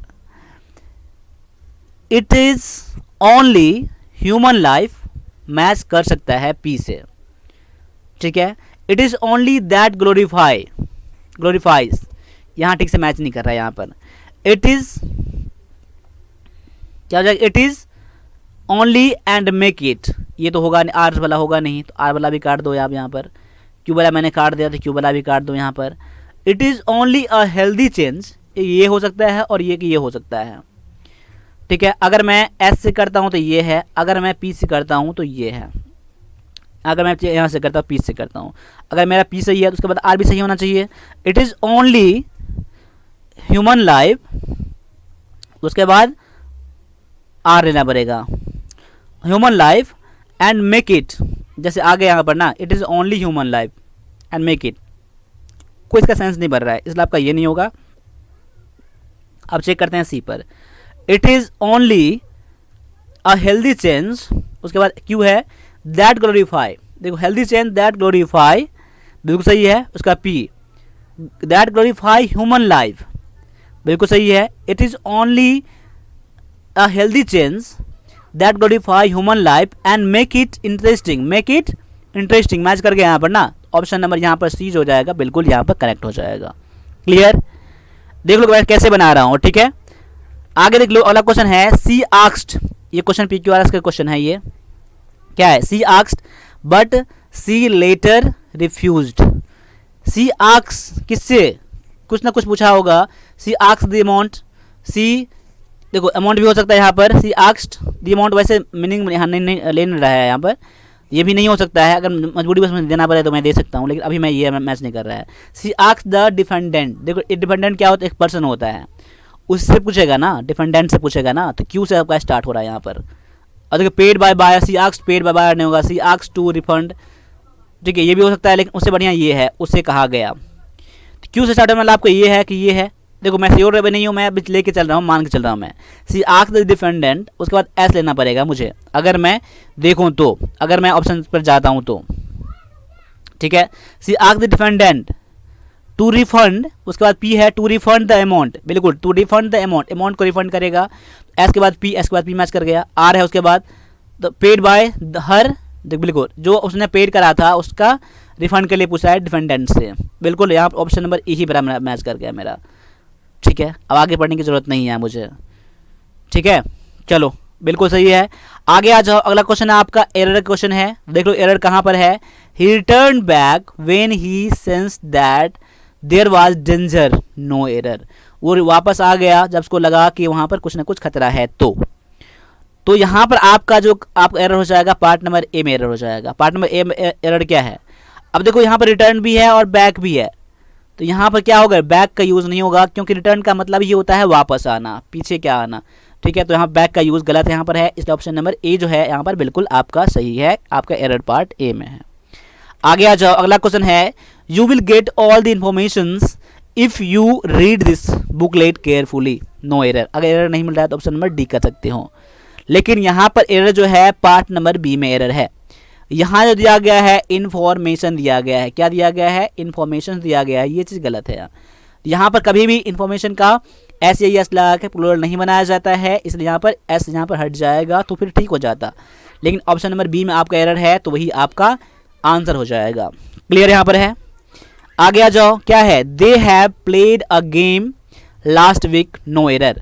it is only human life match कर सकता है पी से, ठीक है, it is only that glorifies, यहां ठीक से मैच नहीं कर रहा है यहाँ पर, इट इज क्या हो जाएगा, it is only and make it, ये तो होगा नहीं, आर वाला होगा नहीं, तो आर वाला भी काट दो आप यहाँ पर, क्यू वाला मैंने काट दिया तो क्यू वाला भी काट दो यहाँ पर, it is only a healthy change, ये हो सकता है और ये हो सकता है, ठीक है, अगर मैं एस से करता हूं तो ये है, अगर मैं पी से करता हूं तो ये है, अगर मैं यहाँ से करता हूँ पी से करता हूँ, अगर मेरा पी सही है तो उसके बाद आर भी सही होना चाहिए, it is only human life, उसके बाद आर लेना पड़ेगा, human life and make it, जैसे आगे यहाँ पर ना, it is only human life and make it, कोई इसका सेंस नहीं बन रहा है, इसलिए आपका ये नहीं होगा। अब चेक करते हैं सी पर, it is only a healthy change, उसके बाद क्यू है दैट ग्लोरीफाई, देखो हेल्दी चेंज दैट ग्लोरीफाई बिल्कुल सही है, उसका P that glorify human life बिल्कुल सही है, it is only a healthy change that glorify human life and make it interesting, match करके यहाँ पर ना, ऑप्शन नंबर यहाँ पर सी हो जाएगा, बिल्कुल यहाँ पर करेक्ट हो जाएगा। क्लियर, देख लो मैं कैसे बना रहा हूँ, ठीक है। आगे देख लो, अगला क्वेश्चन है, सी आस्क्ड, ये क्वेश्चन PQRS का क्वेश्चन है, ये क्या है, she asked but she later refused, she asks किससे, कुछ ना कुछ पूछा होगा, she asked the amount, she देखो अमाउंट भी हो सकता है यहाँ पर, सी आस्क्ड द अमाउंट, वैसे मीनिंग यहाँ नहीं ले रहा है यहाँ पर, ये भी नहीं हो सकता है, अगर मजबूरी बस मुझे देना पड़े तो मैं दे सकता हूँ, लेकिन अभी मैं ये मैच नहीं कर रहा है। सी आस्क्ड द डिफेंडेंट, देखो डिफेंडेंट क्या होता है, एक पर्सन होता है, उससे पूछेगा ना, डिफेंडेंट से पूछेगा ना, तो क्यू से आपका स्टार्ट हो रहा है यहाँ पर, और देखो paid by buyer, C asked paid by buyer नहीं होगा, सी आस्क्ड टू रिफंड, ठीक है, ये भी हो सकता है, लेकिन उससे बढ़िया ये है, उससे कहा गया, तो क्यू से स्टार्ट होने वाला आपको ये है कि ये है, देखो मैं श्योर नहीं हूँ, मैं अभी लेके चल रहा हूँ, मान के चल रहा हूँ मैं, सी आस्क्ड द डिफेंडेंट, उसके बाद एस लेना पड़ेगा मुझे, अगर मैं देखूँ तो, अगर मैं ऑप्शन पर जाता हूँ तो, ठीक है, she asked the defendant to refund, उसके बाद पी है टू रिफंड द अमाउंट, बिल्कुल टू रिफंड द अमाउंट को रिफंड करेगा, एस के बाद पी मैच कर गया, आर है उसके बाद, तो पेड बाय हर, देख बिल्कुल जो उसने पेड करा था उसका रिफंड के लिए पूछा है डिफेंडेंट से, बिल्कुल यहाँ ऑप्शन नंबर ई ही पर मैच कर गया मेरा, ठीक है। अब आगे पढ़ने की जरूरत नहीं है मुझे, ठीक है, चलो बिल्कुल सही है। आगे आ जाओ, अगला क्वेश्चन है आपका एरर क्वेश्चन है, देख लो एरर कहाँ पर है, he return back when he sensed that there was danger, no error, वो वापस आ गया जब उसको लगा कि वहाँ पर कुछ ना कुछ खतरा है, तो यहाँ पर आपका जो आपका एरर हो जाएगा, पार्ट नंबर ए में एरर हो जाएगा। पार्ट नंबर ए में एरर क्या है, अब देखो यहाँ पर रिटर्न भी है और बैक भी है, तो यहाँ पर क्या होगा, बैक का यूज़ नहीं होगा, क्योंकि रिटर्न का मतलब ये होता है वापस आना, पीछे क्या आना। ठीक है, तो यहाँ बैक का यूज़ गलत यहाँ पर है, इसलिए ऑप्शन नंबर ए जो है यहाँ पर बिल्कुल आपका सही है, आपका एरर पार्ट ए में है। आगे आ जाओ, अगला क्वेश्चन है, you will get all the informations if you read this booklet carefully, no error. अगर एरर नहीं मिल रहा है तो ऑप्शन नंबर डी कर सकते हो, लेकिन यहाँ पर एरर जो है पार्ट नंबर बी में एरर है। यहाँ जो दिया गया है इन्फॉर्मेशन दिया गया है, क्या दिया गया है, इन्फॉर्मेशन दिया गया है, ये चीज़ गलत है। यहाँ पर कभी भी इन्फॉर्मेशन का एस या एस लगा के प्लूरल नहीं बनाया जाता है, इसलिए यहाँ पर एस यहाँ पर हट जाएगा तो फिर ठीक हो जाता, लेकिन ऑप्शन नंबर बी में आपका एरर है, तो वही आपका आंसर हो जाएगा। क्लियर यहाँ पर है। आगे आ जाओ, क्या है, they have played a game last week, no error.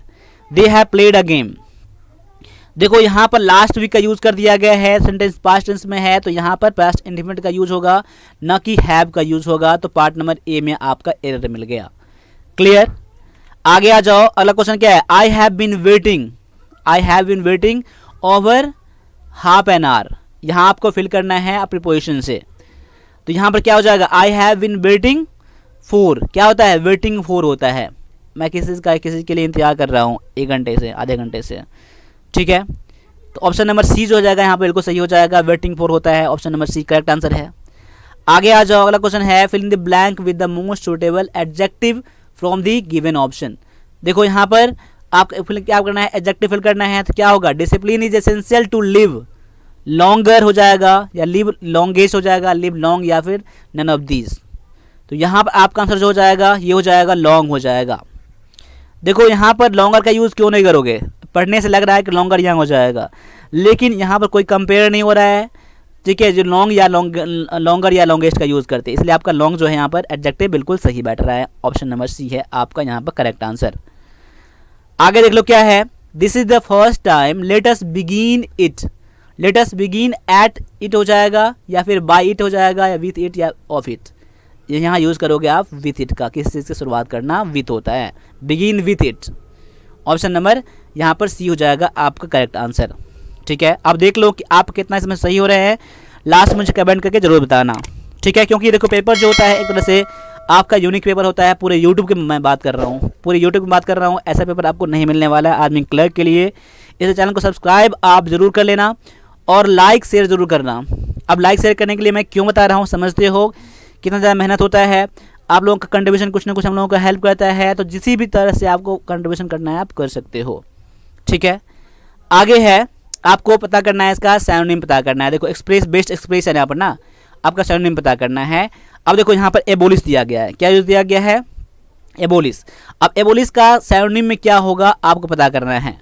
They have played a game, देखो यहाँ पर लास्ट वीक का यूज कर दिया गया है, सेंटेंस पास्ट टेंस में है, तो यहाँ पर पास्ट इंडेफिनिट का यूज होगा, न कि हैव का यूज होगा, तो पार्ट नंबर ए में आपका एरर मिल गया। क्लियर। आगे आ जाओ, अगला क्वेश्चन क्या है, I have been waiting over half an hour. यहाँ आपको फिल करना है प्रीपोजिशन से, तो यहाँ पर क्या हो जाएगा, I have been waiting for, क्या होता है, वेटिंग फॉर होता है, मैं किसी के लिए इंतजार कर रहा हूँ 1 घंटे से, आधे घंटे से। ठीक है, तो ऑप्शन नंबर सी जो हो जाएगा यहाँ पर बिल्कुल सही हो जाएगा, वेटिंग फॉर होता है, option number C correct answer है। आगे आ जाओ, अगला क्वेश्चन है, fill in the blank with the most suitable adjective from the given option. देखो यहाँ पर आपको क्या करना है, एडजेक्टिव फिल करना है, तो क्या होगा, discipline is essential to live longer हो जाएगा, या लिव लॉन्गेस्ट हो जाएगा, लिव लॉन्ग, या फिर नन ऑफ दीज। तो यहाँ पर आपका आंसर जो हो जाएगा ये हो जाएगा लॉन्ग हो जाएगा। देखो यहाँ पर लॉन्गर का यूज़ क्यों नहीं करोगे, पढ़ने से लग रहा है कि लॉन्गर यहाँ हो जाएगा, लेकिन यहाँ पर कोई कंपेयर नहीं हो रहा है। ठीक है, जो लॉन्ग या लॉन्गर या लॉन्गेस्ट का यूज़ करते हैं, इसलिए आपका लॉन्ग जो है यहाँ पर एडजेक्टिव बिल्कुल सही बैठ रहा है, ऑप्शन नंबर सी है आपका यहाँ पर करेक्ट आंसर। आगे देख लो क्या है, this is the first time let us begin it, let us begin at it हो जाएगा, या फिर बाय इट हो जाएगा, या विथ इट, या ऑफ इट। यहाँ यूज़ करोगे आप विथ इट का, किस चीज़ से शुरुआत करना, विथ होता है, begin with it, option number यहाँ पर सी हो जाएगा आपका करेक्ट आंसर। ठीक है, अब देख लो कि आप कितना इसमें सही हो रहे हैं, लास्ट में मुझे कमेंट करके जरूर बताना। ठीक है, क्योंकि देखो पेपर जो होता है एक तरह से आपका यूनिक पेपर होता है, पूरे यूट्यूब के मैं बात कर रहा हूँ, पूरे यूट्यूब की बात कर रहा हूँ, ऐसा पेपर आपको नहीं मिलने वाला है आर्मी क्लर्क के लिए। इस चैनल को सब्सक्राइब आप जरूर कर लेना और लाइक शेयर जरूर करना। अब लाइक शेयर करने के लिए मैं क्यों बता रहा हूँ, समझते हो कितना ज़्यादा मेहनत होता है, आप लोगों का कंट्रीब्यूशन कुछ ना कुछ हम लोगों का हेल्प करता है, तो जिस भी तरह से आपको कंट्रीब्यूशन करना है आप कर सकते हो। ठीक है, आगे है आपको पता करना है इसका सिनोनिम पता करना है। देखो एक्सप्रेस बेस्ड एक्सप्रेस है यहाँ पर ना, आपका सिनोनिम पता करना है। अब देखो यहाँ पर एबोलिश दिया गया है, क्या यूज दिया गया है, एबोलिश। अब एबोलिश का सिनोनिम में क्या होगा आपको पता करना है।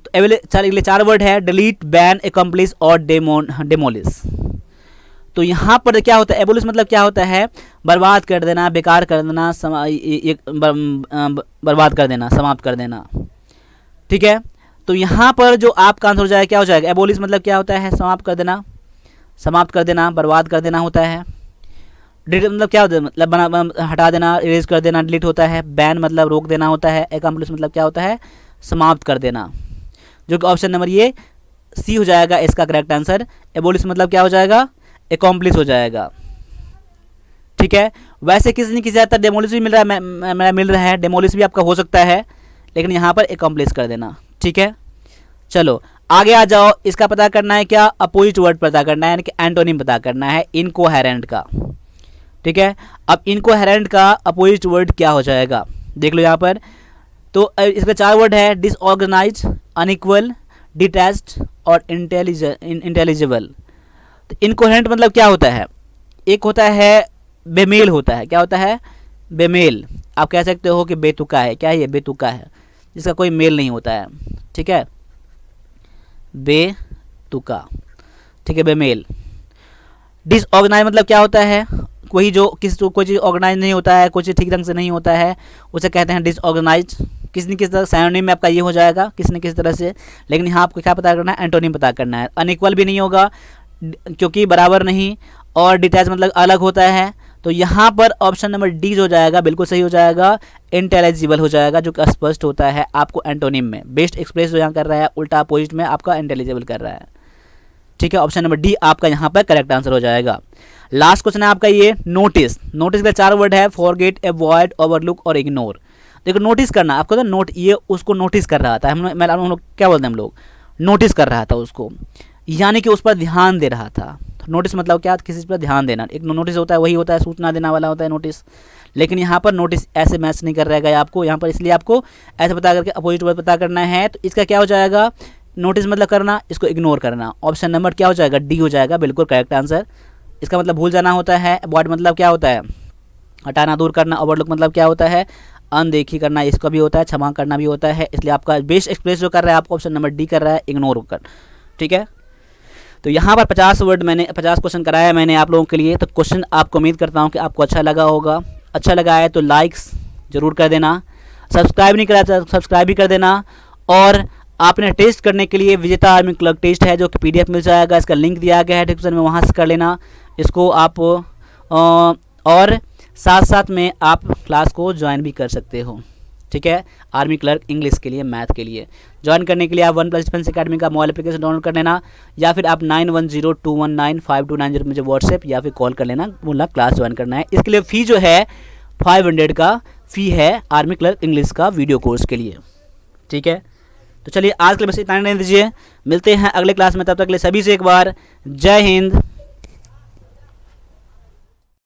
तो 4 वर्ड है, डिलीट, बैन, एकम्प्लिश और डेमोलिश। तो यहाँ पर क्या होता है, एबोलिश मतलब क्या होता है, बर्बाद कर देना, बेकार कर देना, बर्बाद कर देना, समाप्त कर देना। ठीक है, तो यहाँ पर जो आपका आंसर हो जाएगा क्या हो जाएगा, एबोलिश मतलब क्या होता है, समाप्त कर देना, बर्बाद कर देना होता है। डिलीट मतलब क्या होता है, मतलब हटा देना, इरेज कर देना, डिलीट होता है। बैन मतलब रोक देना होता है। एकम्प्लिश मतलब क्या होता है, समाप्त कर देना, जो कि ऑप्शन नंबर ये सी हो जाएगा इसका करेक्ट आंसर। एबोलिश मतलब क्या हो जाएगा, एकम्प्लिश हो जाएगा। ठीक है, वैसे किसी न किसी हद तक डेमोलिश भी मिल रहा है, डेमोलिश भी आपका हो सकता है, लेकिन यहाँ पर एकम्प्लिश कर देना। ठीक है, चलो आगे आ जाओ, इसका पता करना है क्या, अपोजिट वर्ड पता करना है, यानी कि एंटोनिम पता करना है इनकोहेरेंट का। ठीक है, अब इनकोहेरेंट का अपोजिट वर्ड क्या हो जाएगा, देख लो यहाँ पर। तो इसका 4 वर्ड है, डिसऑर्गेनाइज, अनइक्वल, डिटैच्ड और इंटेलिजिबल। तो इनकोहेरेंट मतलब क्या होता है, एक होता है बेमेल होता है, क्या होता है, बेमेल। आप कह सकते हो कि बेतुका है, क्या है ये, बेतुका है, जिसका कोई मेल नहीं होता है। ठीक है, बेतुका, ठीक है, बेमेल। डिसऑर्गेनाइज मतलब क्या होता है, कोई चीज़ ऑर्गेनाइज नहीं होता है, कोई चीज़ ठीक ढंग से नहीं होता है, उसे कहते हैं डिसऑर्गेनाइज। किसी न किसी तरह सिनोनिम में आपका ये हो जाएगा, किसी न किसी तरह से, लेकिन यहाँ आपको क्या पता करना है, एंटोनिम पता करना है। अनइक्वल भी नहीं होगा क्योंकि बराबर नहीं, और डिटैच मतलब अलग होता है, तो यहाँ पर ऑप्शन नंबर डी हो जाएगा, बिल्कुल सही हो जाएगा। इंटेलिजिबल हो जाएगा, जो कि स्पष्ट होता है आपको एंटोनिम में। बेस्ट एक्सप्रेस जो यहाँ कर रहा है, उल्टा अपोजिट में आपका इंटेलिजिबल कर रहा है। ठीक है, ऑप्शन नंबर डी आपका यहाँ पर करेक्ट आंसर हो जाएगा। लास्ट क्वेश्चन है आपका ये नोटिस। नोटिस के 4 वर्ड है, फॉरगेट, अवॉइड, ओवरलुक और इग्नोर। देखो नोटिस करना आपको तो नोट, ये उसको नोटिस कर रहा था, हम लोग क्या बोलते हैं, हम लोग नोटिस कर रहा था उसको, यानी कि उस पर ध्यान दे रहा था। नोटिस मतलब क्या, किसी पर ध्यान देना। एक नोटिस होता है वही होता है सूचना देना वाला होता है नोटिस, लेकिन यहाँ पर नोटिस ऐसे मैच नहीं कर रहेगा आपको यहाँ पर, इसलिए आपको ऐसे पता करके अपोजिट वर्ड पता करना है। तो इसका क्या हो जाएगा, नोटिस मतलब करना, इसको इग्नोर करना। ऑप्शन नंबर क्या हो जाएगा, डी हो जाएगा, बिल्कुल करेक्ट आंसर। इसका मतलब भूल जाना होता है। अवॉइड मतलब क्या होता है, हटाना, दूर करना। ओवरलुक मतलब क्या होता है, अनदेखी करना, इसका भी होता है, क्षमा करना भी होता है। इसलिए आपका बेस्ट एक्सप्रेस जो कर रहा है आपको ऑप्शन नंबर डी कर रहा है, इग्नोर कर। ठीक है, तो यहाँ पर 50 वर्ड मैंने 50 क्वेश्चन कराया मैंने आप लोगों के लिए। तो क्वेश्चन आपको उम्मीद करता हूँ कि आपको अच्छा लगा होगा। अच्छा लगा है तो लाइक्स ज़रूर कर देना, सब्सक्राइब नहीं करा तो सब्सक्राइब भी कर देना। और आपने टेस्ट करने के लिए विजेता आर्मी क्लर्क टेस्ट है जो कि PDF मिल जाएगा, इसका लिंक दिया गया है डिस्क्रिप्शन में, वहाँ से कर लेना इसको आप। और साथ साथ में आप क्लास को ज्वाइन भी कर सकते हो। ठीक है, आर्मी क्लर्क इंग्लिश के लिए, मैथ के लिए ज्वाइन करने के लिए आप 1+ डिफेंस अकेडमी का मोबाइल एप्लीकेशन डाउनलोड कर लेना, या फिर आप 9102195290 मुझे व्हाट्सएप या फिर कॉल कर लेना, बोलना क्लास ज्वाइन करना है। इसके लिए फ़ी जो है 500 का फ़ी है आर्मी क्लर्क इंग्लिश का वीडियो कोर्स के लिए। ठीक है, तो चलिए आज के लिए बस इतना रहने दीजिए, मिलते हैं अगले क्लास में। तब तक के लिए सभी से एक बार जय हिंद,